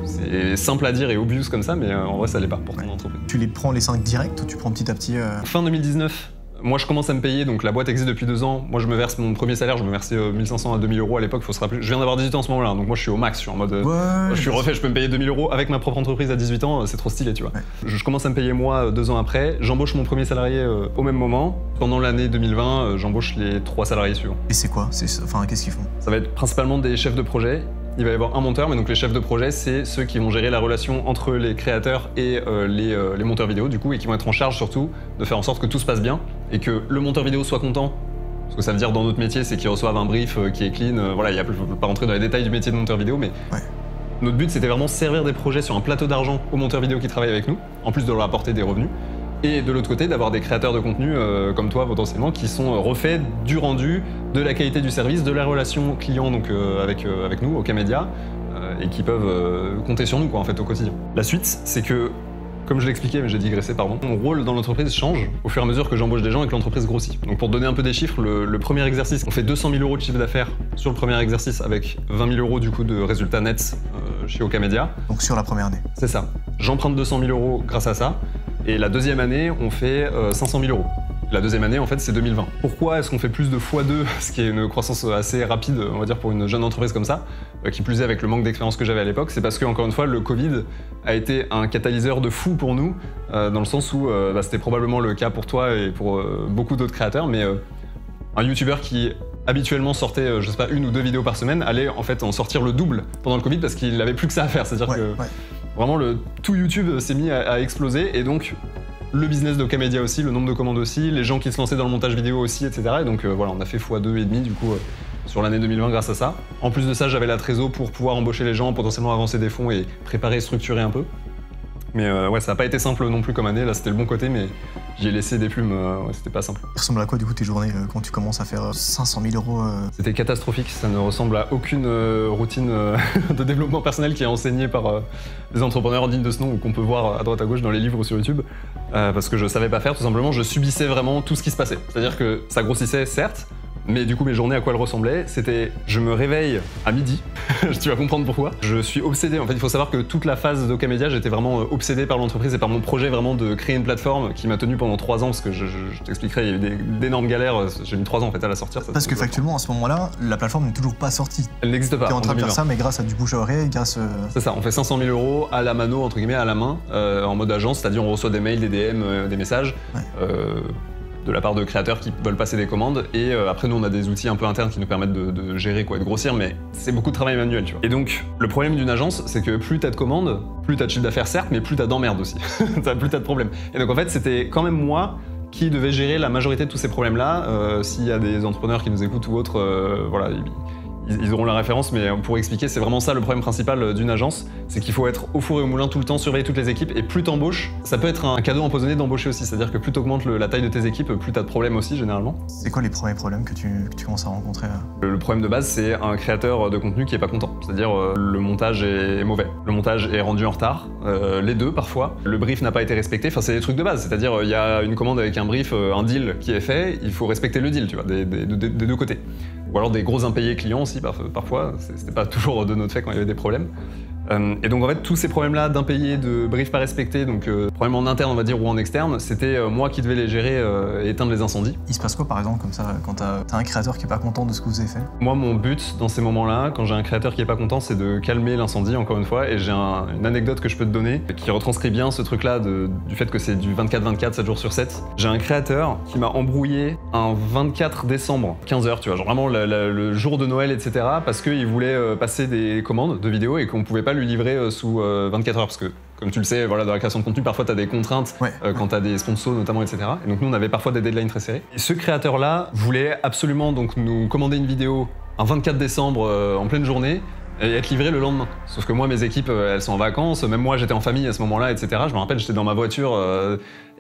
C'est simple à dire et obvious comme ça, mais en vrai ça l'est pas pour ton entreprise. Tu les prends les 5 direct ou tu prends petit à petit Fin 2019. Moi, je commence à me payer, donc la boîte existe depuis 2 ans. Moi, je me verse mon premier salaire, je me versais 1500 à 2000 € à l'époque, faut se rappeler. Je viens d'avoir 18 ans en ce moment-là, donc moi, je suis au max, je suis en mode. Je suis refait, je peux me payer 2000 € avec ma propre entreprise à 18 ans, c'est trop stylé, tu vois. Je commence à me payer moi 2 ans après, j'embauche mon premier salarié au même moment. Pendant l'année 2020, j'embauche les 3 salariés suivants. Et c'est quoi? Enfin, qu'est-ce qu'ils font? Ça va être principalement des chefs de projet. Il va y avoir un monteur, mais donc les chefs de projet, c'est ceux qui vont gérer la relation entre les créateurs et les monteurs vidéo, du coup, et qui vont être en charge surtout de faire en sorte que tout se passe bien et que le monteur vidéo soit content. Ce que ça veut dire dans notre métier, c'est qu'ils reçoivent un brief qui est clean. Voilà, je ne peux pas rentrer dans les détails du métier de monteur vidéo, mais notre but, c'était vraiment servir des projets sur un plateau d'argent aux monteurs vidéo qui travaillent avec nous, en plus de leur apporter des revenus. Et de l'autre côté, d'avoir des créateurs de contenu comme toi potentiellement qui sont refaits du rendu, de la qualité du service, de la relation client donc, avec nous, Okamedia, et qui peuvent compter sur nous quoi, en fait, au quotidien. La suite, c'est que, comme je l'expliquais, mais j'ai digressé, pardon, mon rôle dans l'entreprise change au fur et à mesure que j'embauche des gens et que l'entreprise grossit. Donc pour donner un peu des chiffres, le premier exercice, on fait 200 000 € de chiffre d'affaires sur le premier exercice avec 20 000 € du coup de résultats nets chez Okamedia. Donc sur la première année? C'est ça. J'emprunte 200 000 € grâce à ça. Et la deuxième année, on fait 500 000 €. La deuxième année, en fait, c'est 2020. Pourquoi est-ce qu'on fait plus de x2, ce qui est une croissance assez rapide, on va dire, pour une jeune entreprise comme ça, qui plus est avec le manque d'expérience que j'avais à l'époque? C'est parce que, encore une fois, le Covid a été un catalyseur de fou pour nous, dans le sens où c'était probablement le cas pour toi et pour beaucoup d'autres créateurs, mais un YouTuber qui habituellement sortait, je sais pas, 1 ou 2 vidéos par semaine, allait en fait en sortir le double pendant le Covid parce qu'il n'avait plus que ça à faire. C'est-à-dire que vraiment tout YouTube s'est mis à exploser et donc le business d'Okamedia aussi, le nombre de commandes aussi, les gens qui se lançaient dans le montage vidéo aussi, etc. Et donc voilà, on a fait x2,5 du coup sur l'année 2020 grâce à ça. En plus de ça, j'avais la trésor pour pouvoir embaucher les gens, potentiellement avancer des fonds et préparer et structurer un peu. Mais ouais, ça n'a pas été simple non plus comme année, là c'était le bon côté, mais j'y ai laissé des plumes, ouais, c'était pas simple. Il ressemble à quoi du coup tes journées quand tu commences à faire 500 000 euros C'était catastrophique, ça ne ressemble à aucune routine de développement personnel qui est enseignée par des entrepreneurs dignes de ce nom ou qu'on peut voir à droite à gauche dans les livres ou sur YouTube, parce que je savais pas faire, tout simplement, je subissais vraiment tout ce qui se passait. C'est-à-dire que ça grossissait, certes, mais du coup mes journées à quoi elles ressemblaient, c'était je me réveille à midi, tu vas comprendre pourquoi. Je suis obsédé, en fait il faut savoir que toute la phase d'Okamedia j'étais vraiment obsédé par l'entreprise et par mon projet vraiment de créer une plateforme qui m'a tenu pendant 3 ans, parce que je t'expliquerai, il y a eu d'énormes galères, j'ai mis 3 ans en fait à la sortir. Parce que factuellement à ce moment-là, la plateforme n'est toujours pas sortie. Elle n'existe pas. T'es en train de faire ça mais grâce à du bouche à oreille, grâce... C'est ça, on fait 500 000 euros à la mano, entre guillemets, à la main, en mode agence, c'est-à-dire on reçoit des mails, des DM, des messages. Ouais. De la part de créateurs qui veulent passer des commandes, et après nous on a des outils un peu internes qui nous permettent de gérer quoi, de grossir, mais c'est beaucoup de travail manuel, tu vois. Et donc le problème d'une agence, c'est que plus t'as de commandes, plus t'as de chiffre d'affaires certes, mais plus t'as d'emmerdes aussi, plus t'as de problèmes. Et donc en fait c'était quand même moi qui devais gérer la majorité de tous ces problèmes-là. S'il y a des entrepreneurs qui nous écoutent ou autres, voilà, ils auront la référence, mais pour expliquer, c'est vraiment ça le problème principal d'une agence, c'est qu'il faut être au four et au moulin tout le temps, surveiller toutes les équipes, et plus t'embauches, ça peut être un cadeau empoisonné d'embaucher aussi, c'est-à-dire que plus t'augmentes la taille de tes équipes, plus t'as de problèmes aussi généralement. C'est quoi les premiers problèmes que tu commences à rencontrer Le problème de base, c'est un créateur de contenu qui est pas content, c'est-à-dire le montage est mauvais, le montage est rendu en retard, les deux parfois, le brief n'a pas été respecté, enfin c'est des trucs de base, c'est-à-dire il y a une commande avec un brief, un deal qui est fait, il faut respecter le deal, tu vois, des deux côtés. Ou alors des gros impayés clients aussi, parfois, c'était pas toujours de notre fait quand il y avait des problèmes. Et donc en fait, tous ces problèmes-là d'impayés, de briefs pas respectés, donc problèmes en interne on va dire ou en externe, c'était moi qui devais les gérer et éteindre les incendies. Il se passe quoi par exemple comme ça quand t'as un créateur qui est pas content de ce que vous avez fait? Moi mon but dans ces moments-là, quand j'ai un créateur qui est pas content, c'est de calmer l'incendie encore une fois, et j'ai une anecdote que je peux te donner qui retranscrit bien ce truc-là du fait que c'est du 24/24, 7 jours sur 7. J'ai un créateur qui m'a embrouillé un 24 décembre, 15h, tu vois, genre vraiment le jour de Noël, etc. parce qu'il voulait passer des commandes de vidéos et qu'on pouvait pas lui livrer sous 24 heures, parce que comme tu le sais, voilà, dans la création de contenu, parfois tu as des contraintes quand tu as des sponsors notamment, etc. Et donc nous on avait parfois des deadlines très serrés. Et ce créateur-là voulait absolument donc nous commander une vidéo un 24 décembre en pleine journée et être livré le lendemain. Sauf que moi mes équipes elles sont en vacances, même moi j'étais en famille à ce moment-là, etc. Je me rappelle, j'étais dans ma voiture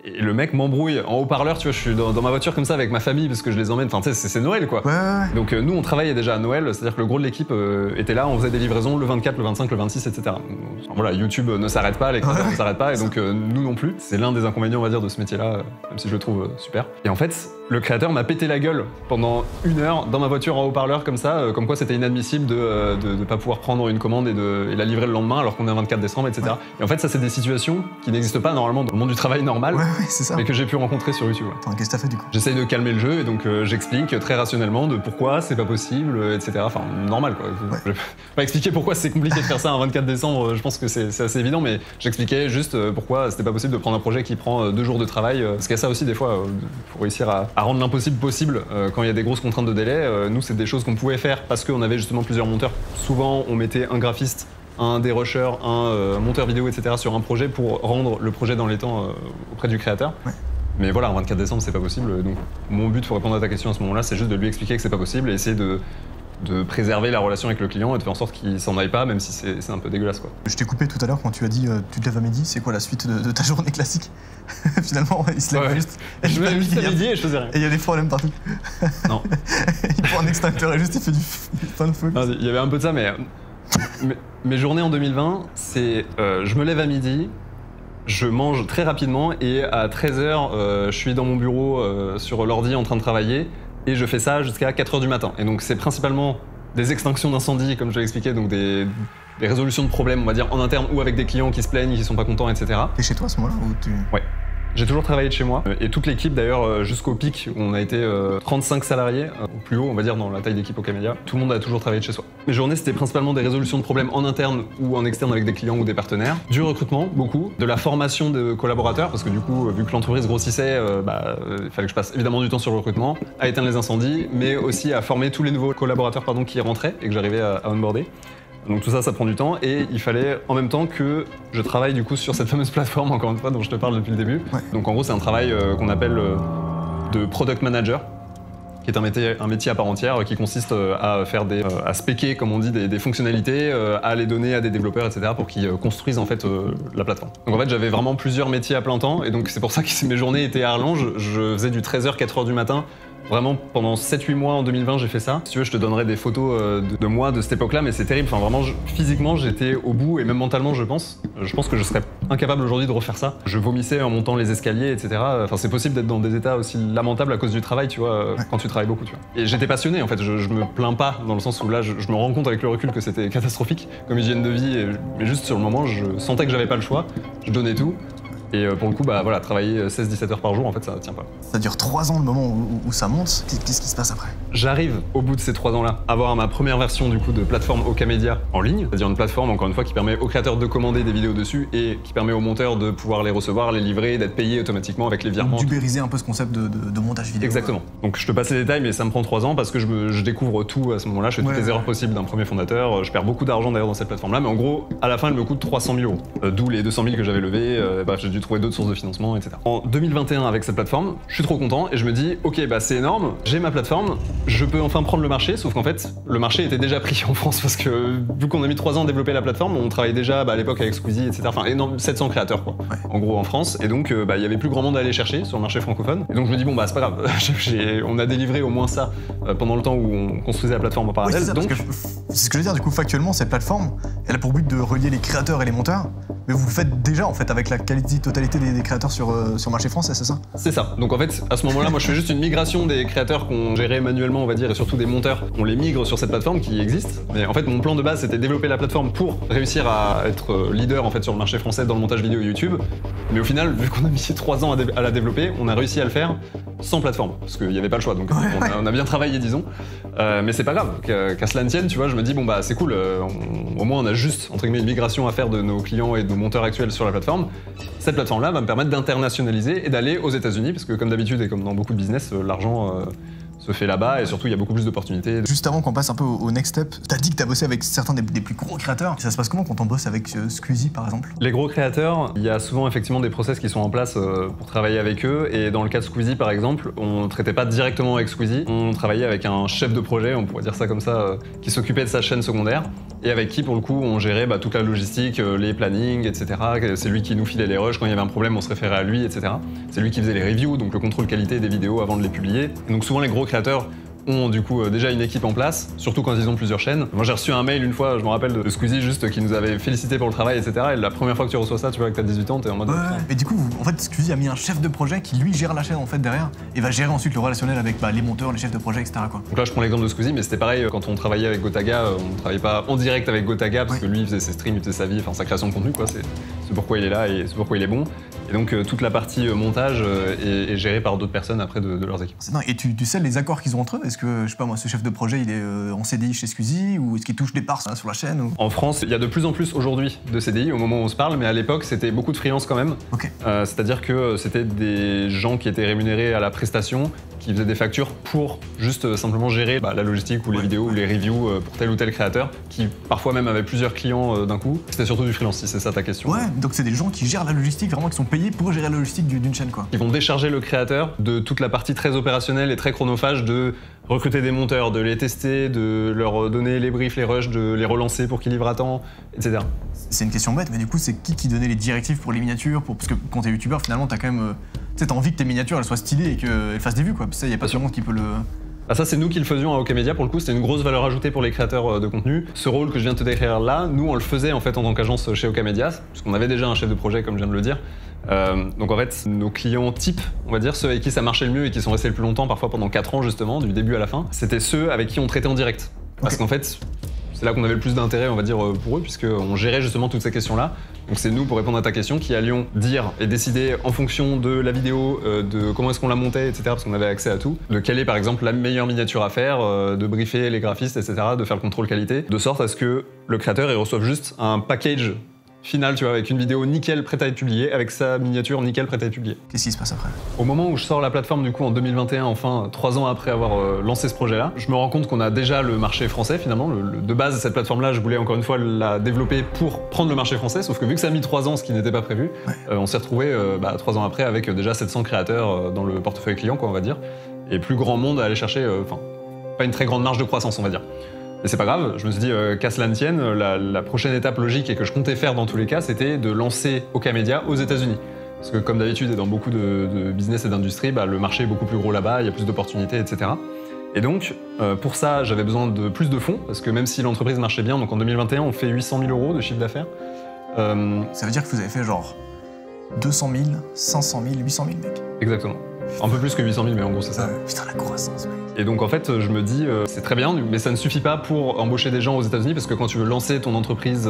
et le mec m'embrouille en haut-parleur, tu vois, je suis dans ma voiture comme ça avec ma famille parce que je les emmène, enfin tu sais, c'est Noël quoi. Ouais. Donc nous on travaillait déjà à Noël, c'est-à-dire que le gros de l'équipe était là, on faisait des livraisons le 24, le 25, le 26, etc. Enfin, voilà, YouTube ne s'arrête pas, les créateurs ne s'arrêtent pas, et donc nous non plus. C'est l'un des inconvénients on va dire de ce métier-là, même si je le trouve super. Et en fait, le créateur m'a pété la gueule pendant 1 heure dans ma voiture en haut-parleur comme ça, comme quoi c'était inadmissible de pas pouvoir prendre une commande et la livrer le lendemain alors qu'on est un 24 décembre, etc. Ouais. Et en fait ça c'est des situations qui n'existent pas normalement dans le monde du travail normal, c'est ça. Mais que j'ai pu rencontrer sur YouTube. Attends, qu'est-ce que t'as fait du coup? J'essaye de calmer le jeu et donc j'explique très rationnellement de pourquoi c'est pas possible, etc. Enfin normal quoi. Je vais pas expliquer pourquoi c'est compliqué de faire ça un 24 décembre, je pense que c'est assez évident, mais j'expliquais juste pourquoi c'était pas possible de prendre un projet qui prend 2 jours de travail, parce qu'il y a ça aussi des fois, pour réussir à rendre l'impossible possible quand il y a des grosses contraintes de délai. Nous c'est des choses qu'on pouvait faire parce qu'on avait justement plusieurs monteurs. Souvent on mettait un graphiste, un dérusheur, un monteur vidéo, etc. sur un projet pour rendre le projet dans les temps auprès du créateur. Ouais. Mais voilà, un 24 décembre c'est pas possible, donc mon but pour répondre à ta question à ce moment-là, c'est juste de lui expliquer que c'est pas possible et essayer de préserver la relation avec le client et de faire en sorte qu'il s'en aille pas, même si c'est un peu dégueulasse quoi. Je t'ai coupé tout à l'heure quand tu as dit tu te lèves à midi, c'est quoi la suite de ta journée classique? Finalement il se lève juste. Je me lève juste à midi et je faisais rien. Et il y a des problèmes partout. Non. Il prend un extincteur et juste il fait du pain de feu. Il y avait un peu de ça, mais mes journées en 2020, c'est je me lève à midi, je mange très rapidement et à 13h, je suis dans mon bureau sur l'ordi en train de travailler et je fais ça jusqu'à 4h du matin. Et donc c'est principalement des extinctions d'incendie, comme je l'ai expliqué, donc des résolutions de problèmes, on va dire, en interne ou avec des clients qui se plaignent, qui sont pas contents, etc. T'es chez toi à ce moment-là ou tu... Ouais. J'ai toujours travaillé de chez moi, et toute l'équipe d'ailleurs jusqu'au pic où on a été 35 salariés, au plus haut on va dire dans la taille d'équipe Okamedia, tout le monde a toujours travaillé de chez soi. Mes journées c'était principalement des résolutions de problèmes en interne ou en externe avec des clients ou des partenaires, du recrutement beaucoup, de la formation de collaborateurs parce que du coup vu que l'entreprise grossissait, il fallait que je passe évidemment du temps sur le recrutement, à éteindre les incendies, mais aussi à former tous les nouveaux collaborateurs qui rentraient et que j'arrivais à onboarder. Donc tout ça, ça prend du temps et il fallait en même temps que je travaille du coup sur cette fameuse plateforme, encore une fois, dont je te parle depuis le début. Ouais. Donc en gros, c'est un travail qu'on appelle de product manager. qui est un métier à part entière qui consiste à faire à spéquer, comme on dit, des fonctionnalités, à les donner à des développeurs, etc. pour qu'ils construisent en fait la plateforme. Donc en fait, j'avais vraiment plusieurs métiers à plein temps, et donc c'est pour ça que mes journées étaient à rallonge. Je faisais du 13h, 4h du matin. Vraiment, pendant 7-8 mois en 2020, j'ai fait ça. Si tu veux, je te donnerai des photos de moi de cette époque-là, mais c'est terrible. Enfin, vraiment, physiquement, j'étais au bout, et même mentalement, je pense. Je pense que je serais incapable aujourd'hui de refaire ça. Je vomissais en montant les escaliers, etc. Enfin, c'est possible d'être dans des états aussi lamentables à cause du travail, tu vois, quand tu travailles beaucoup, tu vois. Et j'étais passionné, en fait. Je me plains pas, dans le sens où là, je me rends compte avec le recul que c'était catastrophique comme hygiène de vie, mais juste sur le moment, je sentais que j'avais pas le choix. Je donnais tout. Et pour le coup, bah voilà, travailler 16-17 heures par jour, en fait, ça tient pas. Ça dure 3 ans le moment où ça monte. Qu'est-ce qui se passe après? J'arrive, au bout de ces 3 ans-là, à avoir ma première version du coup de plateforme Okamedia en ligne, c'est-à-dire une plateforme, encore une fois, qui permet aux créateurs de commander des vidéos dessus et qui permet aux monteurs de pouvoir les recevoir, les livrer, d'être payés automatiquement avec les virements. D'ubériser un peu ce concept de montage vidéo. Exactement. Donc je te passe les détails, mais ça me prend 3 ans parce que je découvre tout à ce moment-là. Je fais toutes les erreurs possibles d'un premier fondateur. Je perds beaucoup d'argent d'ailleurs dans cette plateforme-là, mais en gros, à la fin, elle me coûte 300 000 €. D'où les 200 000 que j'avais levés. Bref, j'ai dû trouver d'autres sources de financement, etc. En 2021, avec cette plateforme, je suis trop content et je me dis, ok, bah c'est énorme, j'ai ma plateforme, je peux enfin prendre le marché, sauf qu'en fait, le marché était déjà pris en France parce que vu qu'on a mis 3 ans à développer la plateforme, on travaillait déjà à l'époque avec Squeezie, etc. Enfin, énorme, 700 créateurs, quoi, en gros en France, et donc il y avait plus grand monde à aller chercher sur le marché francophone. Et donc je me dis, bon, bah c'est pas grave, on a délivré au moins ça pendant le temps où on construisait la plateforme en parallèle. Oui, c'est donc c'est ce que je veux dire, du coup, factuellement, cette plateforme, elle a pour but de relier les créateurs et les monteurs, mais vous le faites déjà, en fait, avec la quasi-totalité des créateurs sur le marché français, c'est ça? C'est ça. Donc en fait, à ce moment-là, moi je fais juste une migration des créateurs qu'on gérait manuellement, on va dire, et surtout des monteurs, on les migre sur cette plateforme qui existe. Mais en fait, mon plan de base, c'était développer la plateforme pour réussir à être leader en fait sur le marché français dans le montage vidéo YouTube. Mais au final, vu qu'on a mis 3 ans à la développer, on a réussi à le faire sans plateforme, parce qu'il n'y avait pas le choix. Donc on a bien travaillé, disons. Mais c'est pas grave, qu'à cela ne tienne, tu vois, je me dis, bon bah c'est cool, au moins on a juste, entre guillemets, une migration à faire de nos clients et de nos monteurs actuels sur la plateforme. Cette plateforme-là va me permettre d'internationaliser et d'aller aux États-Unis, parce que comme d'habitude et comme dans beaucoup de business, l'argent se fait là-bas et surtout il y a beaucoup plus d'opportunités. Juste avant qu'on passe un peu au next step, t'as dit que t'as bossé avec certains des plus gros créateurs. Ça se passe comment quand on bosse avec Squeezie par exemple? Les gros créateurs, il y a souvent effectivement des process qui sont en place pour travailler avec eux, et dans le cas de Squeezie par exemple, on ne traitait pas directement avec Squeezie, on travaillait avec un chef de projet, on pourrait dire ça comme ça, qui s'occupait de sa chaîne secondaire et avec qui pour le coup on gérait toute la logistique, les plannings, etc. C'est lui qui nous filait les rushs, quand il y avait un problème on se référait à lui, etc. C'est lui qui faisait les reviews, donc le contrôle qualité des vidéos avant de les publier. Et donc souvent les gros créateurs ont du coup déjà une équipe en place, surtout quand ils ont plusieurs chaînes. Moi j'ai reçu un mail une fois, je me rappelle, de Squeezie juste qui nous avait félicité pour le travail, etc. Et la première fois que tu reçois ça, tu vois, que t'as 18 ans, t'es en mode... Et du coup, en fait, Squeezie a mis un chef de projet qui lui gère la chaîne en fait derrière et va gérer ensuite le relationnel avec les monteurs, les chefs de projet, etc. quoi. Donc là je prends l'exemple de Squeezie, mais c'était pareil quand on travaillait avec Gotaga, on ne travaillait pas en direct avec Gotaga parce que lui il faisait ses streams, il faisait sa vie, enfin sa création de contenu quoi, c'est pourquoi il est là et c'est pourquoi il est bon. Et donc toute la partie montage est gérée par d'autres personnes après de leurs équipes. Et tu sais les accords qu'ils ont entre eux? Est-ce que, je sais pas moi, ce chef de projet il est en CDI chez Squeezie ou est-ce qu'il touche des parts sur la chaîne ou... En France, il y a de plus en plus aujourd'hui de CDI au moment où on se parle, mais à l'époque c'était beaucoup de freelance quand même. C'est-à-dire que c'était des gens qui étaient rémunérés à la prestation, qui faisaient des factures pour juste simplement gérer la logistique ou les vidéos ou les reviews pour tel ou tel créateur, qui parfois même avaient plusieurs clients d'un coup. C'était surtout du freelance si c'est ça ta question. Ouais, donc c'est des gens qui gèrent la logistique, vraiment qui sont payés pour gérer la logistique d'une chaîne quoi. Ils vont décharger le créateur de toute la partie très opérationnelle et très chronophage de recruter des monteurs, de les tester, de leur donner les briefs, les rushs, de les relancer pour qu'ils livrent à temps, etc. C'est une question bête, mais du coup c'est qui donnait les directives pour les miniatures parce que quand t'es youtubeur finalement t'as quand même... t'as envie que tes miniatures elles soient stylées et qu'elles fassent des vues quoi, ça y a pas tout le monde qui peut le... Ça c'est nous qui le faisions à Okamedia pour le coup, c'était une grosse valeur ajoutée pour les créateurs de contenu. Ce rôle que je viens de te décrire là, nous on le faisait en fait en tant qu'agence chez Okamedia, parce qu'on avait déjà un chef de projet comme je viens de le dire. Donc en fait, nos clients types, on va dire, ceux avec qui ça marchait le mieux et qui sont restés le plus longtemps, parfois pendant 4 ans justement, du début à la fin, c'était ceux avec qui on traitait en direct. Parce qu'en fait, c'est là qu'on avait le plus d'intérêt, on va dire, pour eux, puisqu'on gérait justement toutes ces questions-là. Donc c'est nous, pour répondre à ta question, qui allions dire et décider en fonction de la vidéo, de comment est-ce qu'on la montait, etc., parce qu'on avait accès à tout, de quelle est par exemple la meilleure miniature à faire, de briefer les graphistes, etc., de faire le contrôle qualité, de sorte à ce que le créateur il reçoive juste un package final, tu vois, avec une vidéo nickel prête à être publiée, avec sa miniature nickel prête à être publiée. Qu'est-ce qui se passe après? Au moment où je sors la plateforme, du coup, en 2021, enfin, 3 ans après avoir lancé ce projet-là, je me rends compte qu'on a déjà le marché français, finalement. De base, cette plateforme-là, je voulais encore une fois la développer pour prendre le marché français, sauf que vu que ça a mis 3 ans, ce qui n'était pas prévu, on s'est retrouvé 3 ans après avec déjà 700 créateurs dans le portefeuille client, quoi, on va dire. et plus grand monde à aller chercher, pas une très grande marge de croissance, on va dire. Et c'est pas grave, je me suis dit, qu'à cela ne tienne, la prochaine étape logique et que je comptais faire dans tous les cas, c'était de lancer Oka-Media aux États-Unis. Parce que comme d'habitude et dans beaucoup de business et d'industrie, le marché est beaucoup plus gros là-bas, il y a plus d'opportunités, etc. Et donc, pour ça, j'avais besoin de plus de fonds, parce que même si l'entreprise marchait bien, donc en 2021, on fait 800 000 € de chiffre d'affaires. Ça veut dire que vous avez fait genre 200 000, 500 000, 800 000, mec. Exactement. Un peu plus que 800 000, mais en gros, c'est ça. Putain, la croissance, mec. Et donc, en fait, je me dis, c'est très bien, mais ça ne suffit pas pour embaucher des gens aux États-Unis, parce que quand tu veux lancer ton entreprise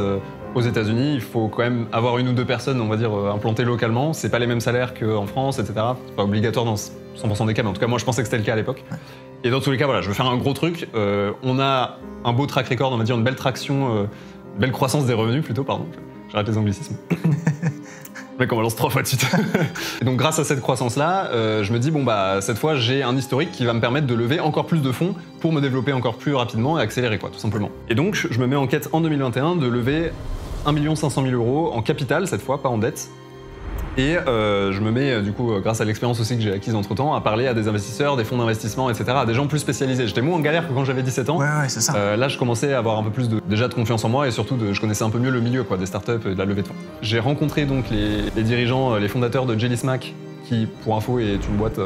aux États-Unis, il faut quand même avoir une ou deux personnes, on va dire, implantées localement. C'est pas les mêmes salaires qu'en France, etc. C'est pas obligatoire dans 100% des cas, mais en tout cas, moi, je pensais que c'était le cas à l'époque. Ouais. Et dans tous les cas, voilà, je veux faire un gros truc. On a un beau track record, on va dire, une belle traction, belle croissance des revenus, plutôt, pardon. J'arrête les anglicismes. Mec, on balance 3 fois de suite. Et donc grâce à cette croissance-là, je me dis, cette fois, j'ai un historique qui va me permettre de lever encore plus de fonds pour me développer encore plus rapidement et accélérer, quoi, tout simplement. Et donc, je me mets en quête en 2021 de lever 1 500 000 € en capital, cette fois, pas en dette. Et je me mets, du coup, grâce à l'expérience aussi que j'ai acquise entre-temps, à parler à des investisseurs, des fonds d'investissement, etc., à des gens plus spécialisés. J'étais moins en galère que quand j'avais 17 ans. Ouais, c'est ça. Là, je commençais à avoir un peu plus déjà de confiance en moi et surtout, je connaissais un peu mieux le milieu, quoi, des startups et de la levée de fonds. J'ai rencontré donc les dirigeants, les fondateurs de Jellysmack, qui, pour info, est une boîte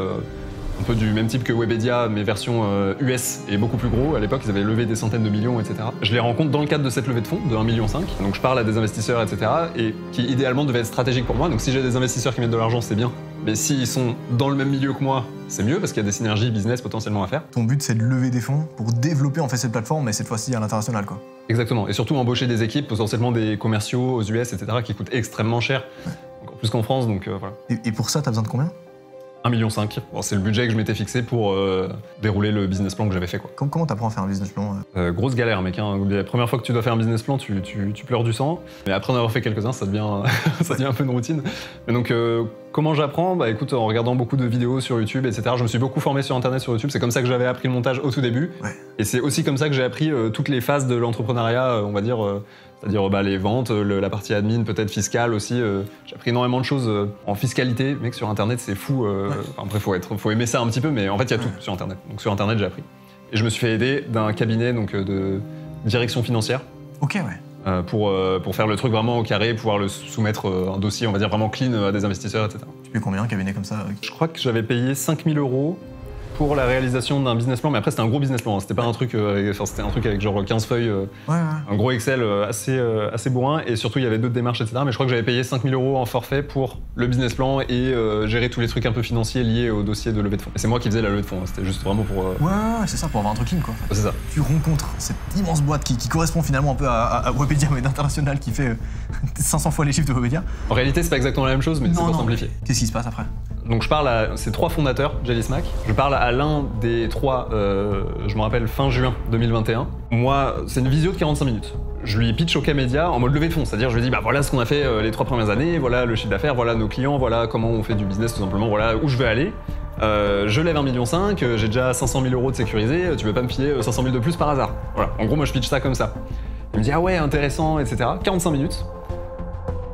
un peu du même type que Webedia, mais version US et beaucoup plus gros. À l'époque, ils avaient levé des centaines de millions, etc. Je les rencontre dans le cadre de cette levée de fonds de 1,5 million. Donc je parle à des investisseurs, etc. et qui idéalement devaient être stratégiques pour moi. Donc si j'ai des investisseurs qui mettent de l'argent, c'est bien. Mais s'ils sont dans le même milieu que moi, c'est mieux parce qu'il y a des synergies business potentiellement à faire. Ton but, c'est de lever des fonds pour développer en fait cette plateforme, mais cette fois-ci à l'international, quoi. Exactement. Et surtout embaucher des équipes, potentiellement des commerciaux aux US, etc. qui coûtent extrêmement cher. Encore plus qu'en France, donc voilà. Et pour ça, t'as besoin de combien ? 1,5 million. Bon, c'est le budget que je m'étais fixé pour dérouler le business plan que j'avais fait, quoi. Comment t'apprends à faire un business plan Grosse galère, mec. Hein. La première fois que tu dois faire un business plan, tu pleures du sang. Mais après en avoir fait quelques-uns, ça devient un peu une routine. Mais donc, comment j'apprends ? Écoute, en regardant beaucoup de vidéos sur YouTube, etc. Je me suis beaucoup formé sur Internet, sur YouTube. C'est comme ça que j'avais appris le montage au tout début. Ouais. Et c'est aussi comme ça que j'ai appris toutes les phases de l'entrepreneuriat, on va dire... c'est-à-dire les ventes, la partie admin, peut-être fiscale aussi. J'ai appris énormément de choses en fiscalité. Mec, sur Internet, c'est fou. Après, faut aimer ça un petit peu, mais en fait, il y a tout sur Internet. Donc sur Internet, j'ai appris. Et je me suis fait aider d'un cabinet de direction financière. Ok, ouais. Pour faire le truc vraiment au carré, pouvoir le soumettre un dossier, on va dire, vraiment clean à des investisseurs, etc. Tu payes combien un cabinet comme ça Je crois que j'avais payé 5 000 € pour la réalisation d'un business plan, mais après c'était un gros business plan, c'était pas un truc, c'était un truc avec genre 15 feuilles, un gros Excel assez bourrin, et surtout il y avait d'autres démarches, etc. Mais je crois que j'avais payé 5 000 € en forfait pour le business plan et gérer tous les trucs un peu financiers liés au dossier de levée de fonds. Et c'est moi qui faisais la levée de fonds, c'était juste vraiment pour... Ouais, c'est ça, pour avoir un truc clean, quoi. C'est ça. Tu rencontres cette immense boîte qui correspond finalement un peu à Webedia, mais d'international, qui fait 500 fois les chiffres de Webedia. En réalité, c'est pas exactement la même chose, mais c'est pour simplifier. Qu'est-ce qui se passe après ? Donc je parle à ces 3 fondateurs, Jellysmack. Je parle à l'un des 3, je me rappelle, fin juin 2021. Moi, c'est une visio de 45 minutes. Je lui pitch Oka-Media en mode levée de fonds, c'est-à-dire je lui dis voilà ce qu'on a fait les 3 premières années, voilà le chiffre d'affaires, voilà nos clients, voilà comment on fait du business tout simplement, voilà où je vais aller. Je lève 1,5 million, j'ai déjà 500 000 € de sécurisé, tu veux pas me filer 500 000 de plus par hasard. Voilà, en gros moi je pitch ça comme ça. Il me dit ah ouais intéressant, etc. 45 minutes.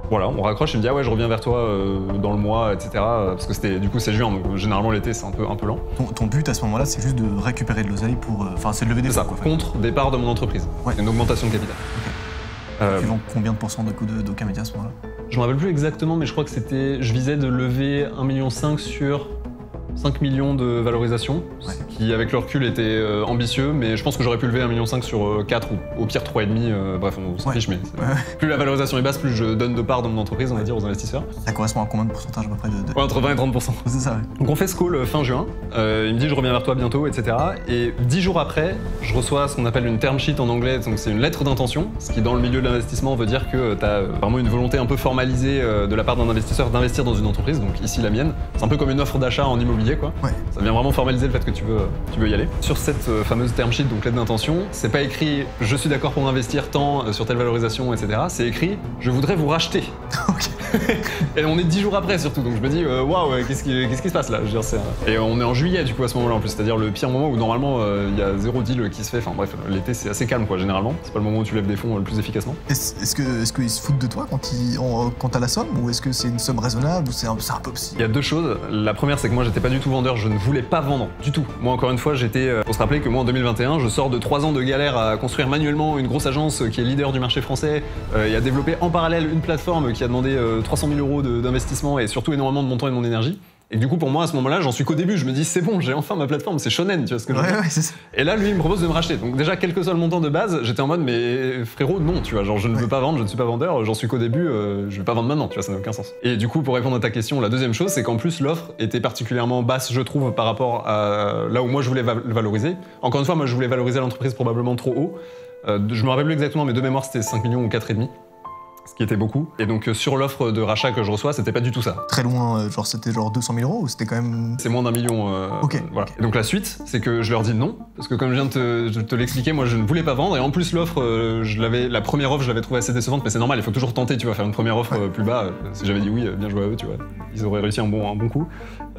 Voilà, on raccroche, il me dit ah ouais je reviens vers toi dans le mois, etc. Parce que c'était, du coup c'est juin, donc généralement l'été c'est un peu lent. Ton but à ce moment-là c'est juste de récupérer de l'oseille pour... Enfin c'est de lever des fonds, quoi. Contre départ de mon entreprise, ouais. Une augmentation de capital. Okay. Tu vends combien de pourcents de coûts d'Oka-Media à ce moment-là ? Je me rappelle plus exactement, mais je crois que je visais de lever 1,5 million sur 5 millions de valorisation, ouais. Qui avec le recul était ambitieux, mais je pense que j'aurais pu lever 1,5 million sur 4 ou au pire 3,5, bref on s'en fiche, mais plus la valorisation est basse, plus je donne de part dans mon entreprise, on va dire, aux investisseurs. Ça correspond à combien de pourcentage à peu près de... Ouais, entre 20 et 30%. C'est ça, ouais. Donc on fait ce call fin juin, il me dit je reviens vers toi bientôt, etc. Et 10 jours après, je reçois ce qu'on appelle une term sheet en anglais, donc c'est une lettre d'intention, ce qui dans le milieu de l'investissement veut dire que tu as vraiment une volonté un peu formalisée de la part d'un investisseur d'investir dans une entreprise, donc ici la mienne. C'est un peu comme une offre d'achat en immobilier, quoi. Ouais. Ça vient vraiment formaliser le fait que tu veux y aller. Sur cette fameuse term sheet, donc lettre d'intention, c'est pas écrit « je suis d'accord pour investir tant sur telle valorisation, etc. » C'est écrit « je voudrais vous racheter ». Et on est 10 jours après surtout, donc je me dis waouh, qu'est-ce qui se passe là? Je veux dire, et on est en juillet du coup à ce moment-là en plus, c'est-à-dire le pire moment où normalement il y a 0 deal qui se fait. Enfin bref, l'été c'est assez calme quoi généralement. C'est pas le moment où tu lèves des fonds le plus efficacement. Est-ce qu'ils se foutent de toi quand t'as la somme, ou est-ce que c'est une somme raisonnable, ou c'est un peu psy? Il y a deux choses. La première, c'est que moi j'étais pas du tout vendeur, je ne voulais pas vendre du tout. Moi encore une fois, j'étais. Faut se rappeler que moi en 2021, je sors de 3 ans de galère à construire manuellement une grosse agence qui est leader du marché français et à développer en parallèle une plateforme qui a demandé 300 000 € d'investissement et surtout énormément de mon temps et de mon énergie. Et du coup, pour moi, à ce moment-là, j'en suis qu'au début. Je me dis, c'est bon, j'ai enfin ma plateforme, c'est shonen, tu vois ce que je veux dire. Ouais, c'est ça. Et là, lui, il me propose de me racheter. Donc déjà, quel que soit le montant de base, j'étais en mode, mais frérot, non, tu vois, genre je ne veux pas vendre, je ne suis pas vendeur, j'en suis qu'au début, je vais pas vendre maintenant, tu vois, ça n'a aucun sens. Et du coup, pour répondre à ta question, la deuxième chose, c'est qu'en plus, l'offre était particulièrement basse, je trouve, par rapport à là où moi je voulais valoriser. Encore une fois, moi, je voulais valoriser l'entreprise probablement trop haut. Je me rappelle plus exactement, mais de mémoire, c'était 5 millions ou 4,5. Ce qui était beaucoup. Et donc sur l'offre de rachat que je reçois, c'était pas du tout ça. Très loin, genre c'était genre 200 000 € ou c'était quand même... C'est moins d'1 million. Ok. Voilà. Et donc la suite, c'est que je leur dis non, parce que comme je viens de te l'expliquer, moi je ne voulais pas vendre. Et en plus l'offre, la première offre, je l'avais trouvée assez décevante, mais c'est normal, il faut toujours tenter, tu vas faire une première offre plus bas. Si j'avais dit oui, bien joué à eux, tu vois, ils auraient réussi un bon coup.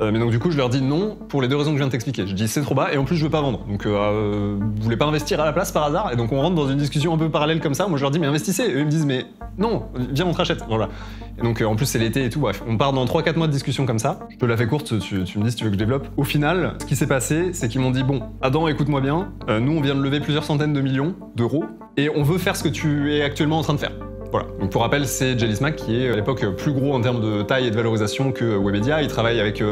Mais donc du coup, je leur dis non pour les deux raisons que je viens de t'expliquer. Je dis c'est trop bas et en plus je veux pas vendre. Donc vous voulez pas investir à la place par hasard? Et donc on rentre dans une discussion un peu parallèle comme ça. Moi je leur dis mais investissez. Et eux ils me disent mais non, viens on te rachète. Voilà. Et donc en plus c'est l'été et tout. Bref, on part dans 3-4 mois de discussion comme ça. Je te la fais courte. Tu me dis si tu veux que je développe. Au final, ce qui s'est passé, c'est qu'ils m'ont dit bon, Adam, écoute-moi bien. Nous on vient de lever plusieurs centaines de millions d'euros et on veut faire ce que tu es actuellement en train de faire. Voilà. Donc pour rappel, c'est Jelly qui est à l'époque plus gros en termes de taille et de valorisation que Webedia. Ils travaillent avec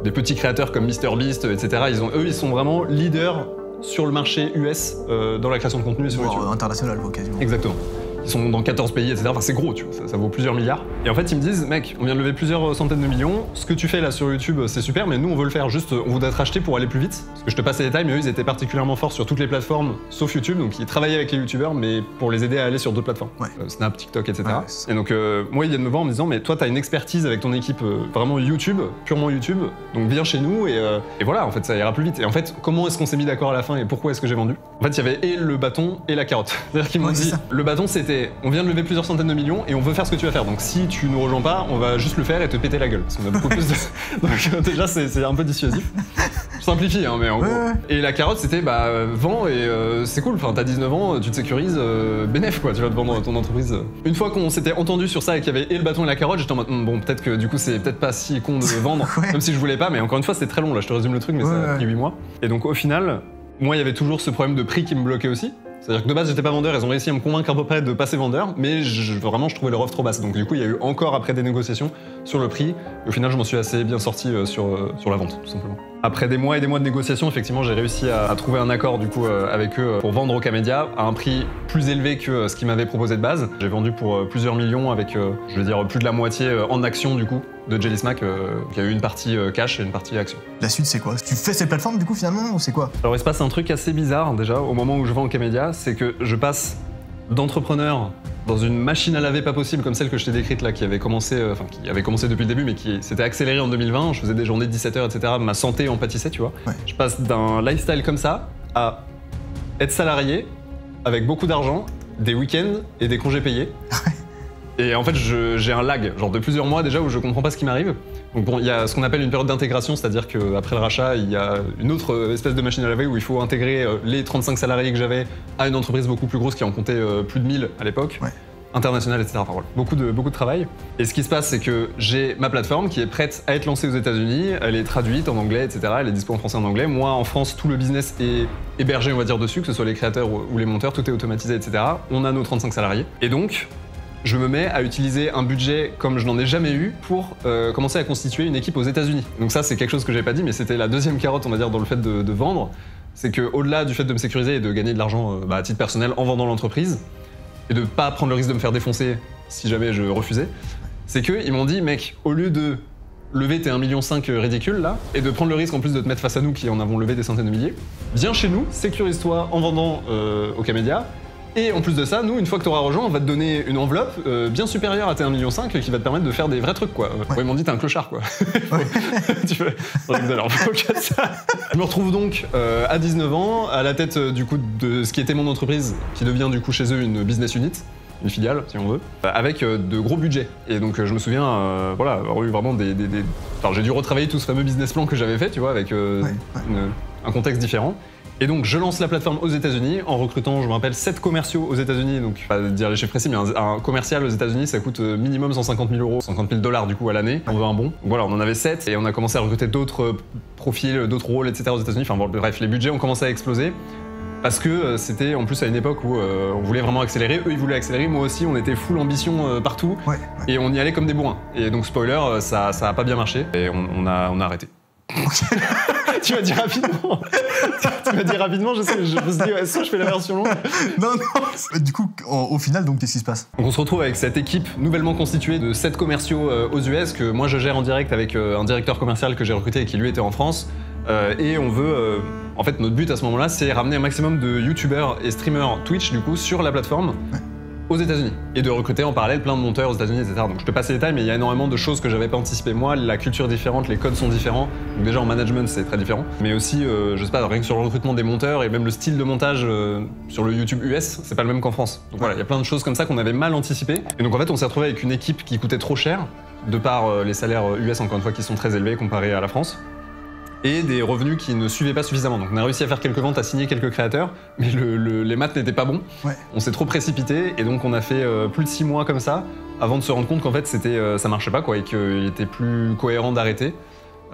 des petits créateurs comme MrBeast, etc. Ils sont vraiment leaders sur le marché US dans la création de contenu sur YouTube. International, quasiment. Exactement. Ils sont dans 14 pays, etc. Enfin, c'est gros, tu vois, ça vaut plusieurs milliards. Et en fait, ils me disent, mec, on vient de lever plusieurs centaines de millions, ce que tu fais là sur YouTube, c'est super, mais nous, on veut le faire juste, on voudrait te racheter pour aller plus vite. Parce que je te passe les détails, mais eux, ils étaient particulièrement forts sur toutes les plateformes, sauf YouTube, donc ils travaillaient avec les YouTubeurs, mais pour les aider à aller sur d'autres plateformes. Ouais. Snap, TikTok, etc. Ouais, et donc, moi, ils viennent me voir en me disant, mais toi, t'as une expertise avec ton équipe vraiment YouTube, purement YouTube, donc viens chez nous, et voilà, en fait, ça ira plus vite. Et en fait, comment est-ce qu'on s'est mis d'accord à la fin et pourquoi est-ce que j'ai vendu? En fait, il y avait et le bâton et la carotte. C'est-à-dire qu'ils m'ont dit, le bâton, c'était, on vient de lever plusieurs centaines de millions et on veut faire ce que tu vas faire. Donc si tu nous rejoins pas, on va juste le faire et te péter la gueule. Parce qu'on a beaucoup plus de... Donc déjà, c'est un peu dissuasif. Je simplifie, hein, mais en gros. Et la carotte, c'était, bah, vends et c'est cool. Enfin, t'as 19 ans, tu te sécurises, bénéf, quoi. Tu vas te vendre ton entreprise. Une fois qu'on s'était entendu sur ça et qu'il y avait et le bâton et la carotte, j'étais en mode, bon, peut-être que du coup, c'est peut-être pas si con de vendre, même si je voulais pas, mais encore une fois, c'est très long. Là, je te résume le truc, mais ça a pris 8 mois. Et donc, au final, moi, il y avait toujours ce problème de prix qui me bloquait aussi. C'est-à-dire que de base, j'étais pas vendeur, ils ont réussi à me convaincre à peu près de passer vendeur, mais vraiment, je trouvais leur offre trop basse. Donc du coup, il y a eu encore après des négociations sur le prix, et au final, je m'en suis assez bien sorti sur la vente, tout simplement. Après des mois et des mois de négociations, effectivement, j'ai réussi à trouver un accord du coup avec eux pour vendre Ocamedia à un prix plus élevé que ce qu'ils m'avaient proposé de base. J'ai vendu pour plusieurs millions avec, je veux dire, plus de la moitié en action du coup de Jelly Smack, qui a eu une partie cash et une partie action. La suite, c'est quoi? Tu fais ces plateformes du coup finalement ou c'est quoi? Alors il se passe un truc assez bizarre déjà au moment où je vends Ocamedia, c'est que je passe d'entrepreneur dans une machine à laver pas possible comme celle que je t'ai décrite là, qui avait commencé depuis le début mais qui s'était accélérée en 2020, je faisais des journées de 17 h, etc. Ma santé en pâtissait, tu vois. Ouais. Je passe d'un lifestyle comme ça à être salarié avec beaucoup d'argent, des week-ends et des congés payés. Et en fait, j'ai un lag, genre de plusieurs mois déjà, où je comprends pas ce qui m'arrive. Donc bon, il y a ce qu'on appelle une période d'intégration, c'est-à-dire qu'après le rachat, il y a une autre espèce de machine à laver où il faut intégrer les 35 salariés que j'avais à une entreprise beaucoup plus grosse qui en comptait plus de 1000 à l'époque. Ouais. International, etc. Enfin, voilà. Beaucoup de travail. Et ce qui se passe, c'est que j'ai ma plateforme qui est prête à être lancée aux États-Unis. Elle est traduite en anglais, etc. Elle est dispo en français et en anglais. Moi, en France, tout le business est hébergé, on va dire, dessus, que ce soit les créateurs ou les monteurs, tout est automatisé, etc. On a nos 35 salariés. Et donc, je me mets à utiliser un budget comme je n'en ai jamais eu pour commencer à constituer une équipe aux États-Unis. Donc ça, c'est quelque chose que j'ai pas dit, mais c'était la deuxième carotte, on va dire, dans le fait de vendre. C'est qu'au-delà du fait de me sécuriser et de gagner de l'argent à titre personnel en vendant l'entreprise, et de pas prendre le risque de me faire défoncer si jamais je refusais, c'est qu'ils m'ont dit, mec, au lieu de lever tes 1,5 million ridicule là, et de prendre le risque en plus de te mettre face à nous qui en avons levé des centaines de milliers, viens chez nous, sécurise-toi en vendant Ocamedia. Et en plus de ça, nous, une fois que tu auras rejoint, on va te donner une enveloppe bien supérieure à tes 1,5 million qui va te permettre de faire des vrais trucs, quoi. Ouais. Ils m'ont dit, t'es un clochard, quoi. Tu peux... Je me retrouve donc à 19 ans, à la tête du coup de ce qui était mon entreprise, qui devient du coup chez eux une business unit. une filiale si on veut, avec de gros budgets. Et donc je me souviens, voilà, avoir eu vraiment Enfin, j'ai dû retravailler tout ce fameux business plan que j'avais fait, tu vois, avec un contexte différent. Et donc je lance la plateforme aux États-Unis en recrutant, je me rappelle, 7 commerciaux aux États-Unis. Donc pas dire les chiffres précis, mais un commercial aux États-Unis ça coûte minimum 150 000 €, 50 000 $ du coup à l'année. On veut un bon. Donc voilà, on en avait 7 et on a commencé à recruter d'autres profils, d'autres rôles, etc. aux États-Unis. Enfin bon, bref, les budgets ont commencé à exploser. Parce que c'était en plus à une époque où on voulait vraiment accélérer, eux ils voulaient accélérer, moi aussi on était full ambition partout et on y allait comme des bourrins. Et donc spoiler, ça a pas bien marché et on a arrêté. Tu m'as dit rapidement. Tu m'as dit rapidement, je me suis dit, ouais, ça, je fais la version longue. Non. Du coup, au final, donc, qu'est-ce qui se passe? Donc on se retrouve avec cette équipe nouvellement constituée de 7 commerciaux aux US que moi je gère en direct avec un directeur commercial que j'ai recruté et qui lui était en France. Et on veut, en fait, notre but à ce moment-là, c'est ramener un maximum de youtubeurs et streamers Twitch du coup sur la plateforme. Aux États-Unis et de recruter en parallèle plein de monteurs aux États-Unis, etc. Donc je te passe les détails, mais il y a énormément de choses que j'avais pas anticipées. Moi, la culture est différente, les codes sont différents. Donc déjà en management, c'est très différent. Mais aussi, je sais pas, rien que sur le recrutement des monteurs et même le style de montage sur le YouTube US, c'est pas le même qu'en France. Donc voilà, il y a plein de choses comme ça qu'on avait mal anticipées. Et donc en fait, on s'est retrouvé avec une équipe qui coûtait trop cher, de par les salaires US encore une fois qui sont très élevés comparés à la France. Et des revenus qui ne suivaient pas suffisamment. Donc on a réussi à faire quelques ventes, à signer quelques créateurs, mais les maths n'étaient pas bons. On s'est trop précipité et donc on a fait plus de 6 mois comme ça avant de se rendre compte qu'en fait ça marchait pas quoi, et qu'il était plus cohérent d'arrêter.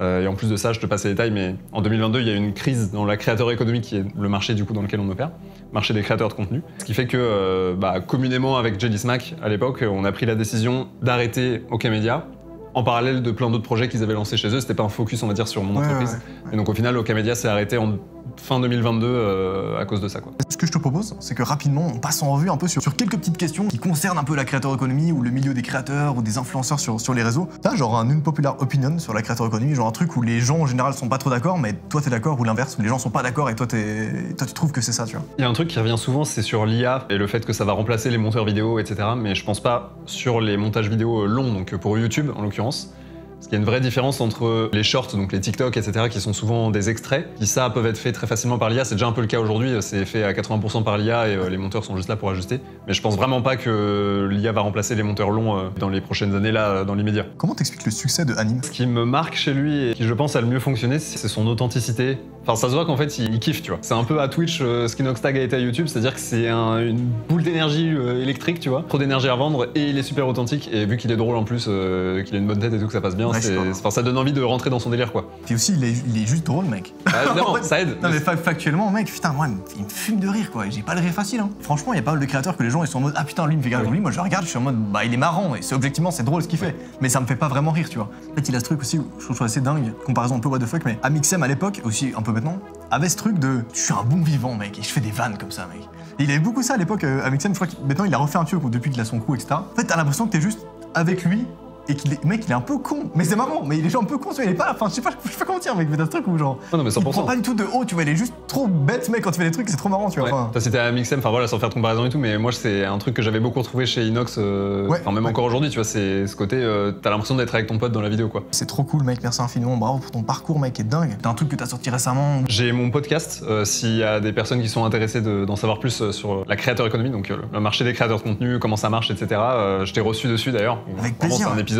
Et en plus de ça, je te passe les détails, mais en 2022, il y a eu une crise dans la créateur économie qui est le marché du coup dans lequel on opère, marché des créateurs de contenu. Ce qui fait que communément avec Jelly Smack à l'époque, on a pris la décision d'arrêter Okamedia. En parallèle de plein d'autres projets qu'ils avaient lancés chez eux, c'était pas un focus on va dire sur mon entreprise. Et donc au final, Okamedia s'est arrêté en fin 2022 à cause de ça quoi. Ce que je te propose, c'est que rapidement on passe en revue un peu sur quelques petites questions qui concernent un peu la créateur économie ou le milieu des créateurs ou des influenceurs sur les réseaux. T'as genre un unpopular opinion sur la créateur économie, genre un truc où les gens en général sont pas trop d'accord, mais toi t'es d'accord, ou l'inverse, où les gens sont pas d'accord et toi tu trouves que c'est ça, tu vois. Il y a un truc qui revient souvent, c'est sur l'IA et le fait que ça va remplacer les monteurs vidéo, etc. Mais je pense pas sur les montages vidéo longs, donc pour YouTube en l'occurrence. Parce qu'il y a une vraie différence entre les shorts, donc les TikTok, etc., qui sont souvent des extraits, qui ça peuvent être faits très facilement par l'IA. C'est déjà un peu le cas aujourd'hui, c'est fait à 80% par l'IA et les monteurs sont juste là pour ajuster. Mais je pense vraiment pas que l'IA va remplacer les monteurs longs dans les prochaines années, là, dans l'immédiat. Comment t'expliques le succès de Anime? Ce qui me marque chez lui et qui, je pense, a le mieux fonctionné, c'est son authenticité. Enfin, ça se voit qu'en fait, il kiffe, tu vois. C'est un peu à Twitch ce qu'Inoxtag a été à YouTube, c'est-à-dire que c'est une boule d'énergie électrique, tu vois. Trop d'énergie à revendre et il est super authentique. Et vu qu'il est drôle en plus, qu'il a une bonne tête et tout, que ça passe bien, ça donne envie de rentrer dans son délire, quoi. Puis aussi, il est juste drôle, mec. Non, en fait, ça aide. Non, mais factuellement, mec, putain, moi, il me fume de rire, quoi. J'ai pas le rire facile, hein. Franchement, il y a pas mal de créateurs que les gens ils sont en mode, ah putain, lui, il me fait garder lui. Moi, je regarde, je suis en mode, bah, il est marrant. Et objectivement, c'est drôle ce qu'il fait. Mais ça me fait pas vraiment rire, tu vois. En fait, il a ce truc aussi, je trouve assez dingue, comparaison un peu what the fuck, mais Amixem à l'époque, aussi un peu maintenant, avait ce truc de, je suis un bon vivant, mec, et je fais des vannes comme ça, mec. Et il avait beaucoup ça à l'époque, Amixem, je crois que maintenant, il a refait un truc depuis qu'il a son crew, etc. En fait, t'as l'impression que t'es juste avec lui. Et mec, il est un peu con, mais c'est marrant, mais il est genre un peu con, il est pas, enfin, je sais pas comment dire, mec, mais t'as ce truc où genre, non, mais 100%. Il prend pas du tout de haut, tu vois, il est juste trop bête, mec, quand tu fais des trucs, c'est trop marrant, tu vois. Ouais. T'as cité Amixem, enfin voilà, sans faire de comparaison et tout, mais moi c'est un truc que j'avais beaucoup retrouvé chez Inox, enfin même encore aujourd'hui, tu vois, c'est ce côté, t'as l'impression d'être avec ton pote dans la vidéo, quoi. C'est trop cool, mec, merci infiniment, bravo pour ton parcours, mec, qui est dingue. T'as un truc que t'as sorti récemment. J'ai mon podcast, s'il y a des personnes qui sont intéressées d'en savoir plus sur la créateur économie, donc le marché des créateurs de contenu, comment ça marche, etc. Je t'ai reçu dessus d'ailleurs. Avec plaisir. C'est un épisode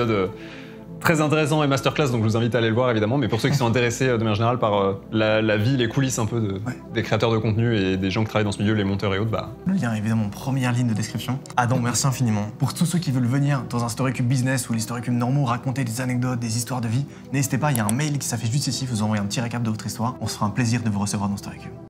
très intéressant et masterclass, donc je vous invite à aller le voir évidemment, mais pour ceux qui sont intéressés de manière générale par la vie, les coulisses un peu des créateurs de contenu et des gens qui travaillent dans ce milieu, les monteurs et autres, bah... Le lien évidemment, première ligne de description. Adam, merci infiniment. Pour tous ceux qui veulent venir dans un Storycube business ou les Storycube normaux, raconter des anecdotes, des histoires de vie, n'hésitez pas, il y a un mail qui s'affiche juste ici, vous envoyez un petit récap de votre histoire, on se fera un plaisir de vous recevoir dans Storycube.